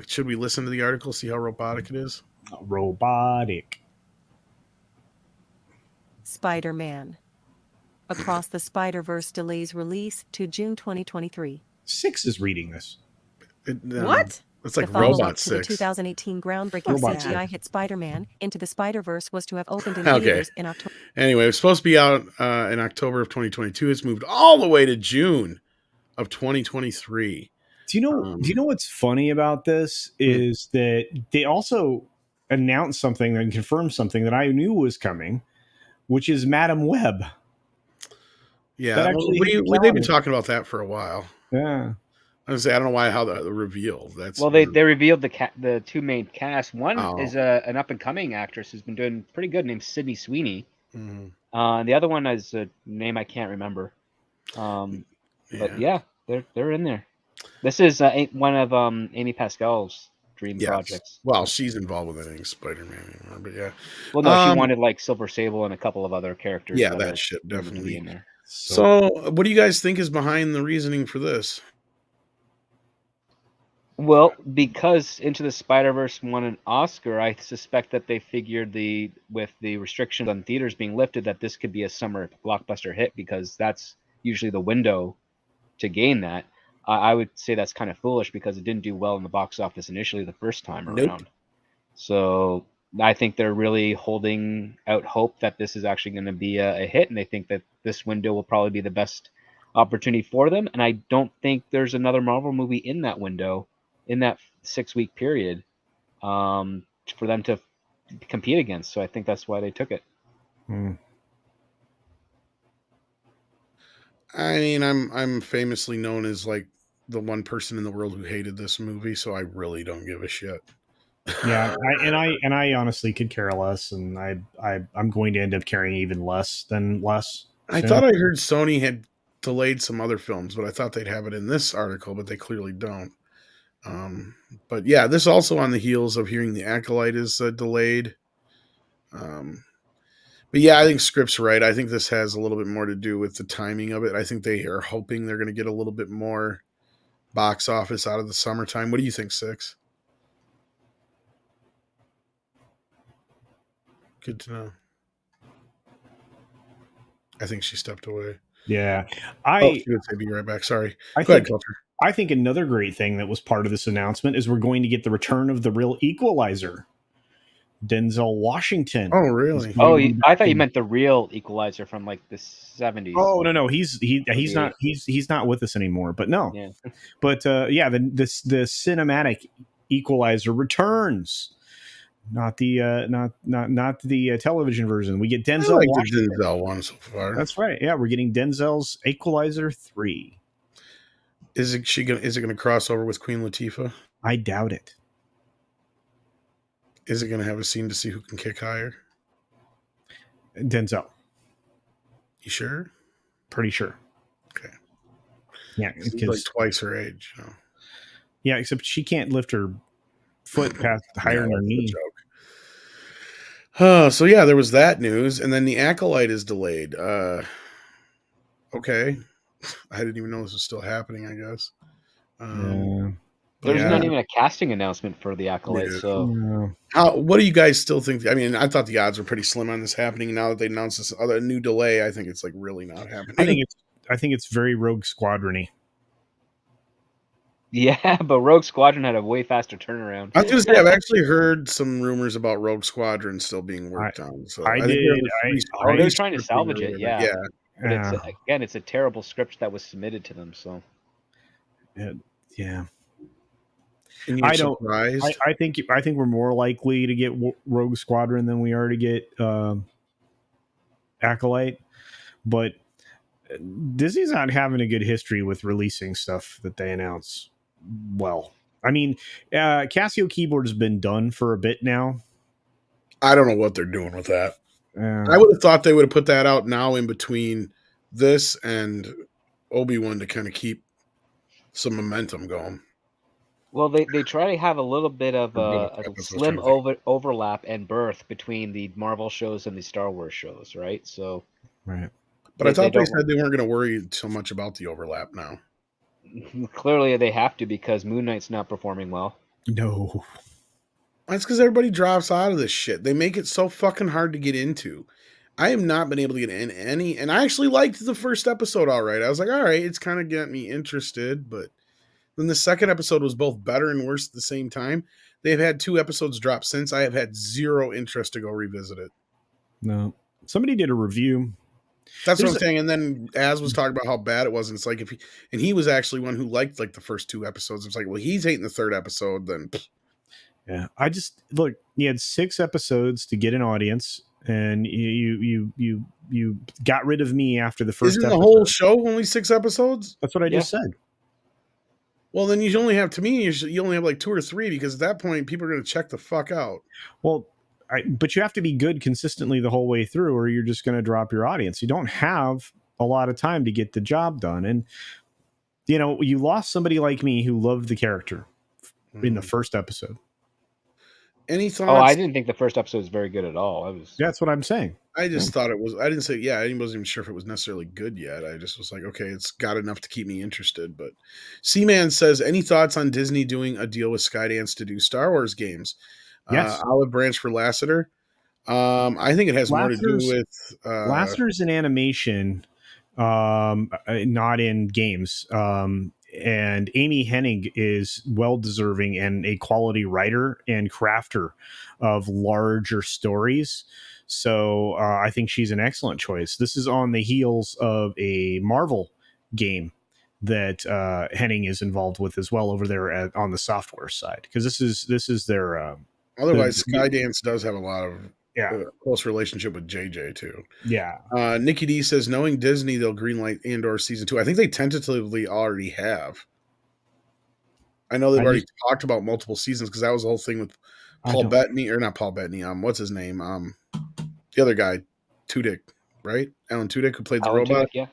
Should we listen to the article, see how robotic it is? Robotic. Spider-Man. Across the Spider-Verse delays release to June 2023. 6 is reading this. What? It's like the follow-up Robot to 6. The 2018 groundbreaking CGI hit Spider-Man Into the Spider-Verse was to have opened in theaters in October. Anyway, it was supposed to be out in October of 2022. It's moved all the way to June of 2023. Do you know what's funny about this is that they also announced something and confirmed something that I knew was coming, which is Madam Web. Yeah, they've been talking about that for a while. Yeah, I don't know how the reveal. They revealed the two main cast. One is an up and coming actress who's been doing pretty good, named Sydney Sweeney. Mm-hmm. And the other one is a name I can't remember. But yeah, they're in there. This is one of Amy Pascal's dream projects. Well, she's involved with anything Spider-Man anymore, but yeah. Well, no, she wanted like Silver Sable and a couple of other characters. Yeah, that shit definitely in there. So, what do you guys think is behind the reasoning for this? Well, because Into the Spider-Verse won an Oscar, I suspect that they figured with the restrictions on theaters being lifted, that this could be a summer blockbuster hit, because that's usually the window to gain that. I would say that's kind of foolish because it didn't do well in the box office initially the first time around. So I think they're really holding out hope that this is actually going to be a hit, and they think that this window will probably be the best opportunity for them. And I don't think there's another Marvel movie in that window, in that 6-week period, for them to compete against. So I think that's why they took it. I mean, I'm famously known as like the one person in the world who hated this movie, so I really don't give a shit. Yeah, I honestly could care less, and I'm going to end up caring even less than less. I thought I heard Sony had delayed some other films, but I thought they'd have it in this article, but they clearly don't. But yeah, this also on the heels of hearing the Acolyte is delayed. But yeah, I think Script's right. I think this has a little bit more to do with the timing of it. I think they are hoping they're going to get a little bit more box office out of the summertime. What do you think, Six? Good to know. I think she stepped away. Yeah. She did say be right back. Sorry. Go ahead, Culture. I think another great thing that was part of this announcement is we're going to get the return of the real Equalizer, Denzel Washington. Oh, really? Oh, I thought you meant the real Equalizer from like the 70s. Oh, no, he's not with us anymore. But no, Yeah. But the cinematic Equalizer returns, not the television version. We get Denzel. I like Washington. the Denzel one so far. That's right. Yeah, we're getting Denzel's Equalizer 3. Is it gonna cross over with Queen Latifah? I doubt it. Is it gonna have a scene to see who can kick higher? Denzel. You sure? Pretty sure. Okay. Yeah, he's like twice her age. You know? Yeah, except she can't lift her foot past higher than her knee. So yeah, there was that news, and then the Acolyte is delayed. Okay. I didn't even know this was still happening, I guess. There's not even a casting announcement for the Acolyte. Yeah. So, what do you guys still think? I mean, I thought the odds were pretty slim on this happening. Now that they announced this other new delay, I think it's like really not happening. I think it's very Rogue Squadron-y. Yeah, but Rogue Squadron had a way faster turnaround. I was going to say, I've actually heard some rumors about Rogue Squadron still being worked on. So they're trying to salvage it. Yeah. But it's a terrible script that was submitted to them. So, yeah. And you're surprised? I think we're more likely to get Rogue Squadron than we are to get Acolyte, but Disney's not having a good history with releasing stuff that they announce. Well, I mean, Casio keyboard has been done for a bit now. I don't know what they're doing with that. I would have thought they would have put that out now in between this and Obi-Wan to kind of keep some momentum going. Well, they try to have a little bit of a slim overlap and birth between the Marvel shows and the Star Wars shows, right? So, right. But I thought they said they weren't going to worry so much about the overlap now. Clearly, they have to because Moon Knight's not performing well. No. That's because everybody drops out of this shit. They make it so fucking hard to get into. I have not been able to get in any, and I actually liked the first episode all right. I was like, all right, it's kind of getting me interested, but then the second episode was both better and worse at the same time. They've had 2 episodes drop since. I have had zero interest to go revisit it. No. Somebody did a review. That's what I'm saying. And then Az was talking about how bad it was. And it's like, he was actually one who liked like the first 2 episodes. It's like, well, he's hating the 3rd episode. Then, yeah, look. You had 6 episodes to get an audience, and you got rid of me after the first. Isn't the whole show only 6 episodes? That's what I just said. Well, then you only have, to me, you only have like 2 or 3 because at that point people are going to check the fuck out. Well. But you have to be good consistently the whole way through, or you're just going to drop your audience. You don't have a lot of time to get the job done. And, you lost somebody like me who loved the character in the first episode. Any thoughts? Oh, I didn't think the first episode was very good at all. That's what I'm saying. I just thought it was, I didn't say, I wasn't even sure if it was necessarily good yet. I just was like, okay, it's got enough to keep me interested. But C-Man says, any thoughts on Disney doing a deal with Skydance to do Star Wars games? Yes. Olive branch for Lasseter. I think it has more to do with Lasseter's in animation, not in games. And Amy Hennig is well deserving and a quality writer and crafter of larger stories. So I think she's an excellent choice. This is on the heels of a Marvel game that Hennig is involved with as well over there on the software side, because this is their. Otherwise, Skydance does have a lot of close relationship with JJ too. Yeah. Nikki D says, knowing Disney, they'll greenlight Andor season 2. I think they tentatively already have. I know they've already talked about multiple seasons because that was the whole thing with Paul Bettany, or not Paul Bettany. What's his name? The other guy, Tudyk. right? Alan Tudyk, who played the Alan robot. Tudyk, yeah.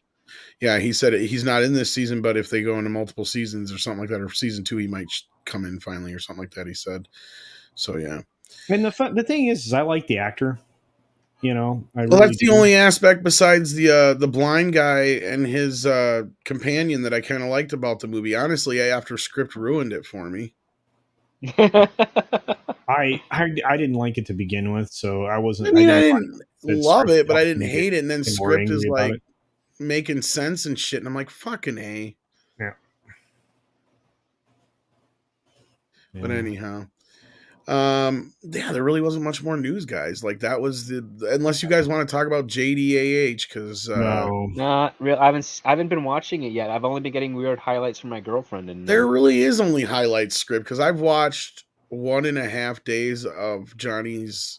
Yeah, he said he's not in this season, but if they go into multiple seasons or something like that, or season 2, he might come in finally or something like that. He said. So yeah. And the thing is I like the actor. You know, I Well, really that's the do. only aspect besides the blind guy and his companion that I kind of liked about the movie. Honestly, after script ruined it for me. I didn't like it to begin with, so I wasn't. I mean, I didn't didn't like love script it, but I helped didn't make it hate it. And then more script is angry about like it. making sense and shit, and I'm like, fucking A. Yeah. But anyhow, yeah, there really wasn't much more news, guys. Like that was unless you guys want to talk about JDAH, because No. Not real. I haven't been watching it yet. I've only been getting weird highlights from my girlfriend, and there really is only highlight script, because I've watched 1.5 days of Johnny's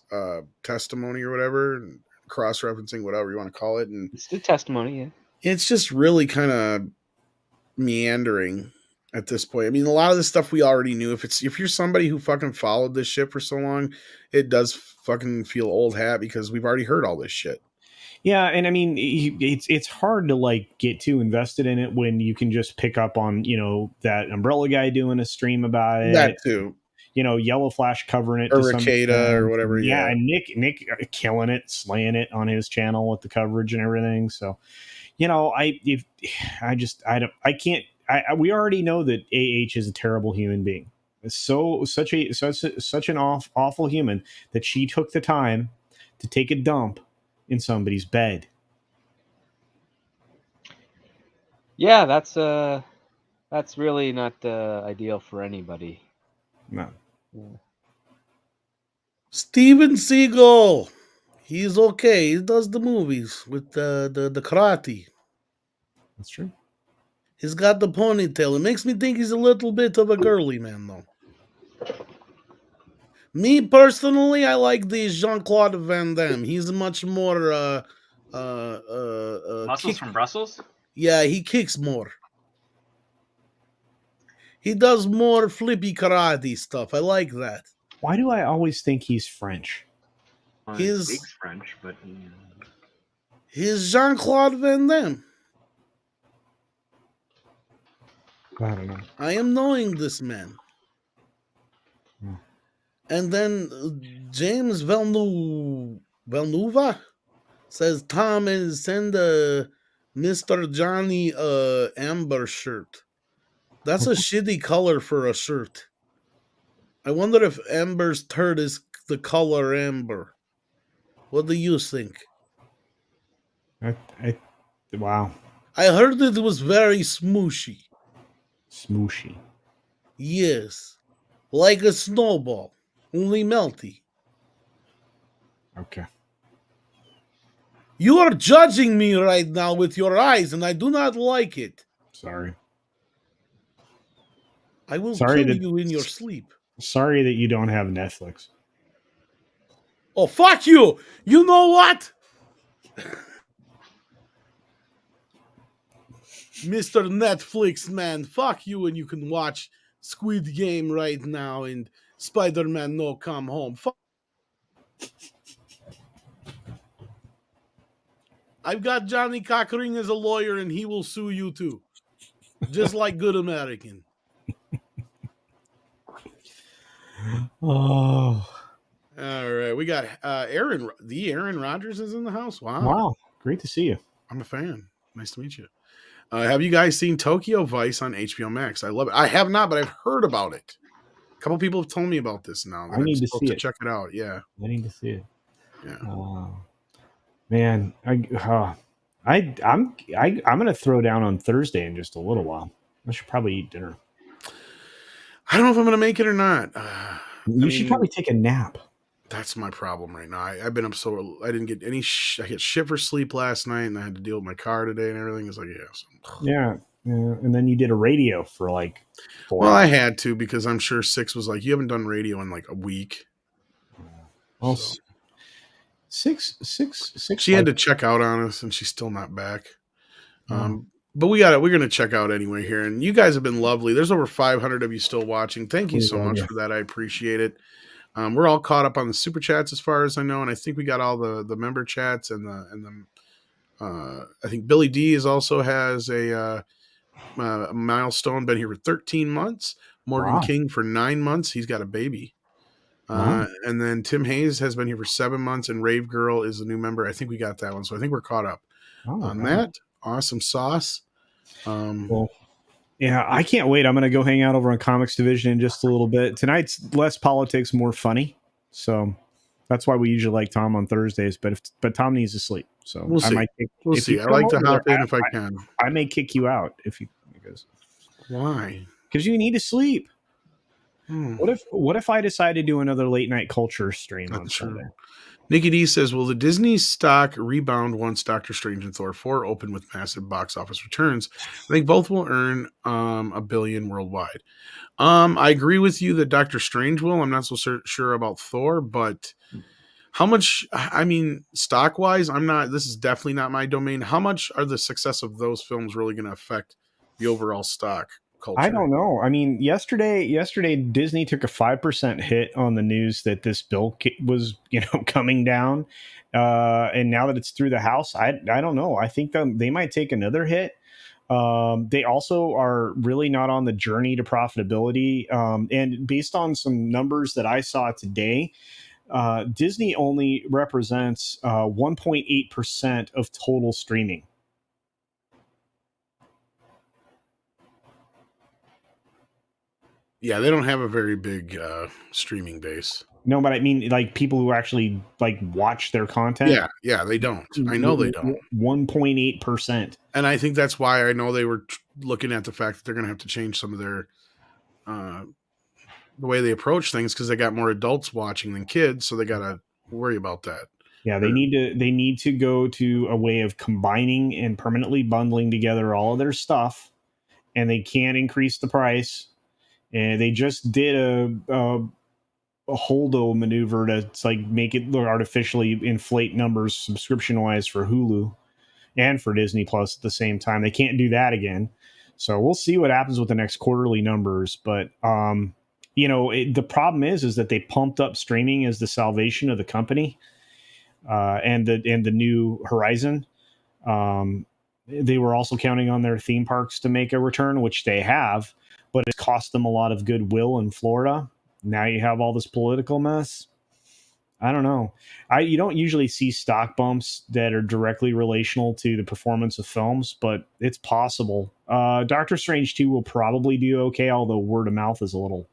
testimony or whatever, cross-referencing, whatever you want to call it, and it's the testimony. Yeah. it's just really kind of meandering at this point. I mean, a lot of the stuff we already knew. If you're somebody who fucking followed this shit for so long, it does fucking feel old hat, because we've already heard all this shit. Yeah, and I mean, it's hard to like get too invested in it when you can just pick up on that Umbrella guy doing a stream about it. That too. Yellow Flash covering it Or to some Ricada extent. or whatever. Yeah, Yeah. and Nick killing it, slaying it on his channel with the coverage and everything. So, we already know that AH is a terrible human being. Such an awful human that she took the time to take a dump in somebody's bed. Yeah, that's really not ideal for anybody. No. Yeah. Steven Seagal. He's okay. He does the movies with the karate. That's true. He's got the ponytail. It makes me think he's a little bit of a girly man, though. Me personally, I like the Jean-Claude Van Damme. He's much more Muscles from Brussels? Yeah, he kicks more. He does more flippy karate stuff. I like that. Why do I always think he's French? Well, he speaks French, but he's Jean-Claude Van Damme. I don't know. I am knowing this man. Hmm. And then James Villeneuve says Tom and send Mr. Johnny amber shirt. That's a shitty color for a shirt. I wonder if Amber's turd is the color amber. What do you think? Wow. I heard it was very smooshy. Smooshy. Yes. Like a snowball. Only melty. Okay. You are judging me right now with your eyes, and I do not like it. Sorry. I will kill you in your sleep. Sorry that you don't have Netflix. Oh, fuck you! You know what? Mr. Netflix, man, fuck you, and you can watch Squid Game right now and Spider-Man No Come Home. I've got Johnny Cockring as a lawyer, and he will sue you too. Just like good American. Oh. All right. We got Aaron. The Aaron Rodgers is in the house. Wow. Wow. Great to see you. I'm a fan. Nice to meet you. Have you guys seen Tokyo Vice on HBO Max? I love it. I have not, but I've heard about it. A couple people have told me about this now. I need to see it. Check it out. Yeah. I need to see it. Yeah. Man, I'm gonna throw down on Thursday in just a little while. I should probably eat dinner. I don't know if I'm gonna make it or not. You should probably take a nap. That's my problem right now. I've been up so I didn't get any. I get shit for sleep last night, and I had to deal with my car today and everything. It's like yeah. And then you did a radio for like 4 hours. I had to, because I'm sure Six was like, you haven't done radio in like a week. Well, so. Six. She had to check out on us, and she's still not back. But we're gonna check out anyway here, and you guys have been lovely. There's over 500 of you still watching. Thank you so much for that. I appreciate it. We're all caught up on the super chats as far as I know, and I think we got all the member chats and the I think Billy D is also has a milestone, been here for 13 months. Morgan Wow. King for 9 months. He's got a baby. Wow. And then Tim Hayes has been here for 7 months, and Rave Girl is a new member. I think we got that one, so I think we're caught up Oh, on wow. that. Awesome sauce. Well, yeah, I can't wait. I'm going to go hang out over on Comics Division in just a little bit. Tonight's less politics, more funny. So that's why we usually like Tom on Thursdays. But Tom needs to sleep, so we'll I see. might. We'll if see. you I come like to over hop there, in if I can. I may kick you out if you because Why? you need to sleep. Hmm. What if I decide to do another late night culture stream on That's Sunday? true. Nikki D says, will the Disney stock rebound once Doctor Strange and Thor 4 open with massive box office returns? I think both will earn $1 billion worldwide. I agree with you that Doctor Strange will. I'm not so sure about Thor, but how much, I mean, stock wise, this is definitely not my domain. How much are the success of those films really going to affect the overall stock culture? I don't know. I mean, yesterday Disney took a 5% hit on the news that this bill was, coming down. And now that it's through the House, I don't know. I think they might take another hit. They also are really not on the journey to profitability. And based on some numbers that I saw today, Disney only represents 1.8% of total streaming. Yeah, they don't have a very big streaming base. No, but I mean, like people who actually like watch their content. Yeah, they don't. I know they don't. 1.8%. And I think that's why I know they were looking at the fact that they're going to have to change some of their the way they approach things because they got more adults watching than kids, so they got to worry about that. Yeah, they need to go to a way of combining and permanently bundling together all of their stuff, and they can't increase the price. And they just did a holdo maneuver to like make it artificially inflate numbers subscription wise for Hulu and for Disney Plus at the same time. They can't do that again. So we'll see what happens with the next quarterly numbers. But the problem is that they pumped up streaming as the salvation of the company and the new horizon. They were also counting on their theme parks to make a return, which they have, but it cost them a lot of goodwill in Florida. Now you have all this political mess. I don't know. You don't usually see stock bumps that are directly relational to the performance of films, but it's possible. Doctor Strange 2 will probably do okay, although word of mouth is a little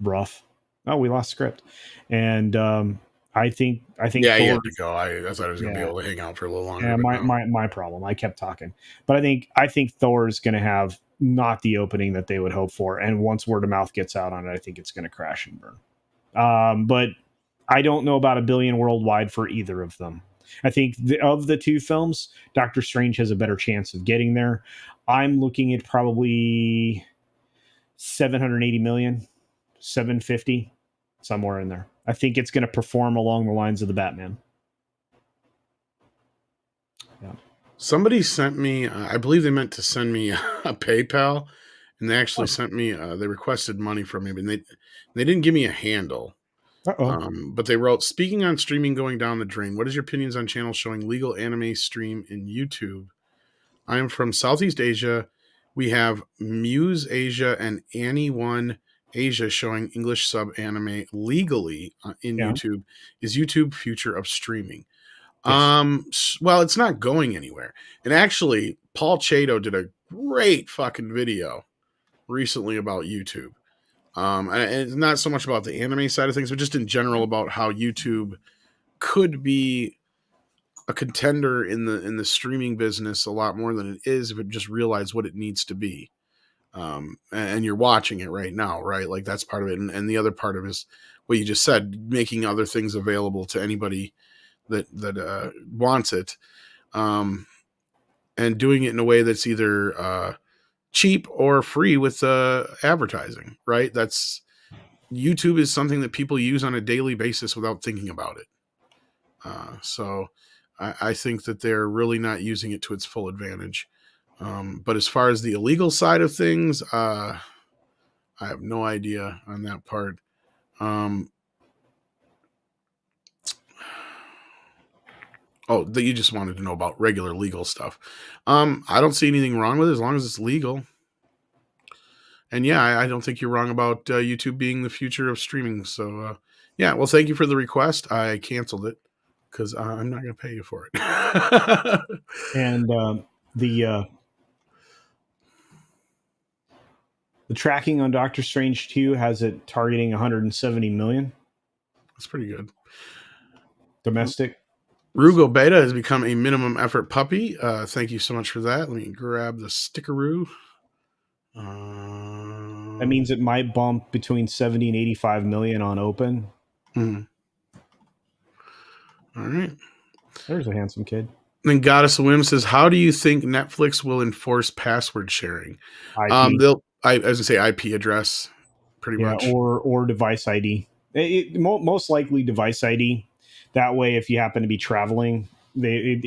rough. Oh, we lost script. And I think Yeah, Thor, you had to go. I thought I was going to be able to hang out for a little longer. Yeah, my problem. I kept talking, but I think Thor is going to have not the opening that they would hope for, and once word of mouth gets out on it, I think it's going to crash and burn. But I don't know about $1 billion worldwide for either of them. I think of the two films, Doctor Strange has a better chance of getting there. I'm looking at probably 780 million, 750, somewhere in there. I think it's going to perform along the lines of the Batman. Yeah. Somebody sent me, I believe they meant to send me a PayPal, and they actually sent me, they requested money from me, but they didn't give me a handle. But they wrote, speaking on streaming going down the drain, what is your opinions on channels showing legal anime stream in YouTube? I am from Southeast Asia. We have Muse Asia and Annie One Asia showing English sub anime legally in YouTube. Is YouTube future of streaming? Yes. Well, it's not going anywhere. And actually, Paul Chato did a great fucking video recently about YouTube. And it's not so much about the anime side of things, but just in general about how YouTube could be a contender in the streaming business a lot more than it is if it just realized what it needs to be. And you're watching it right now, right? Like that's part of it. And the other part of it is what you just said, making other things available to anybody that wants it. And doing it in a way that's either cheap or free with advertising, right? That's YouTube is something that people use on a daily basis without thinking about it. So I think that they're really not using it to its full advantage. But as far as the illegal side of things, I have no idea on that part. Oh, that you just wanted to know about regular legal stuff. I don't see anything wrong with it as long as it's legal. And yeah, I don't think you're wrong about YouTube being the future of streaming. So yeah, well, thank you for the request. I canceled it because I'm not going to pay you for it. And the tracking on Doctor Strange 2 has it targeting 170 million That's pretty good. domestic. Rugo Beta has become a minimum effort puppy. Thank you so much for that. Let me grab the stickeroo. That means it might bump between 70 and 85 million on open. All right. There's a handsome kid. Then Goddess of Whim says, "How do you think Netflix will enforce password sharing?" IP. I was gonna say IP address, pretty much. Or device ID. Most likely device ID. That way, if you happen to be traveling, they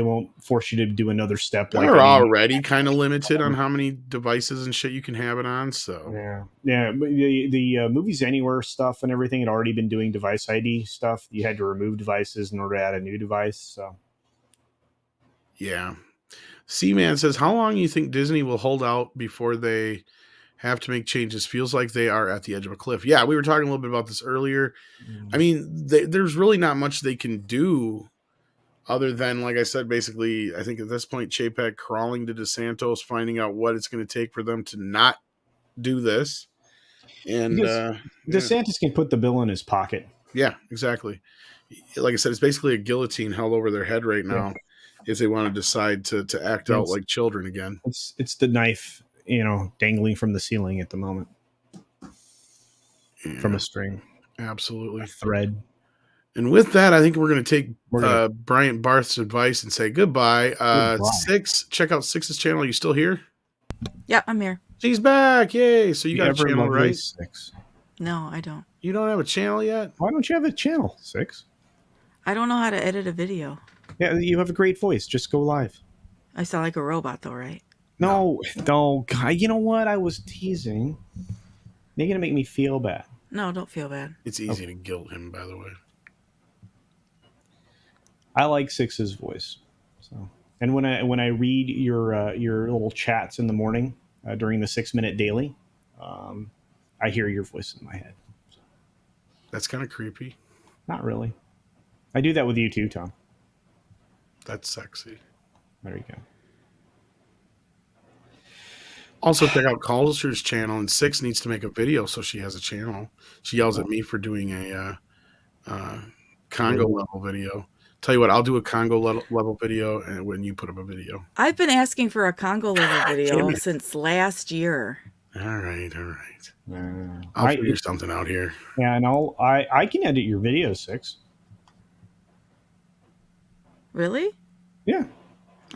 won't force you to do another step. They're already kind of limited on how many devices and shit you can have it on. So yeah. But the Movies Anywhere stuff and everything had already been doing device ID stuff. You had to remove devices in order to add a new device. So yeah. C-Man says, "How long do you think Disney will hold out before they have to make changes? Feels like they are at the edge of a cliff." Yeah, we were talking a little bit about this earlier. I mean, there's really not much they can do other than, like I said, basically, I think at this point, Chapek crawling to DeSantis, finding out what it's going to take for them to not do this. And DeSantis can put the bill in his pocket. Yeah, exactly. Like I said, it's basically a guillotine held over their head right now if they want to decide to act out like children again. It's the knife, dangling from the ceiling at the moment. From a string. Absolutely. A thread. And with that, I think we're going to take Bryant Barth's advice and say goodbye. Six, check out Six's channel. Are you still here? Yeah, I'm here. She's back. Yay. So you got a channel, right? Six? No, I don't. You don't have a channel yet? Why don't you have a channel, Six? I don't know how to edit a video. Yeah, you have a great voice. Just go live. I sound like a robot, though, right? No, God, you know what? I was teasing. You're going to make me feel bad. No, don't feel bad. It's easy to guilt him, by the way. I like Six's voice. So, and when I read your little chats in the morning during the 6-minute daily, I hear your voice in my head. So. That's kind of creepy. Not really. I do that with you too, Tom. That's sexy. There you go. Also, check out Culture's channel, and Six needs to make a video, so she has a channel. She yells at me for doing a Congo level video. Tell you what, I'll do a Congo level video, and when you put up a video. I've been asking for a Congo level video since last year. All right. I'll figure something out here. Yeah, and I can edit your videos, Six. Really? Yeah.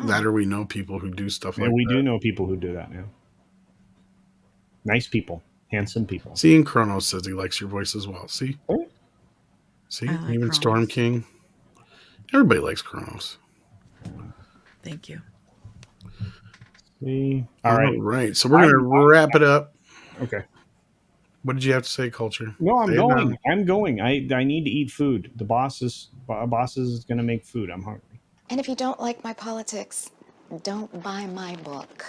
That or we know people who do stuff like that. Yeah, we do know people who do that now. Nice people. Handsome people. See, and Kronos says he likes your voice as well. See? Oh. See? Like Even Kronos. Storm King. Everybody likes Kronos. Thank you. See? All right. So we're going to wrap it up. Okay. What did you have to say, Culture? No, I'm going. I'm going. I need to eat food. The boss is going to make food. I'm hungry. And if you don't like my politics, don't buy my book.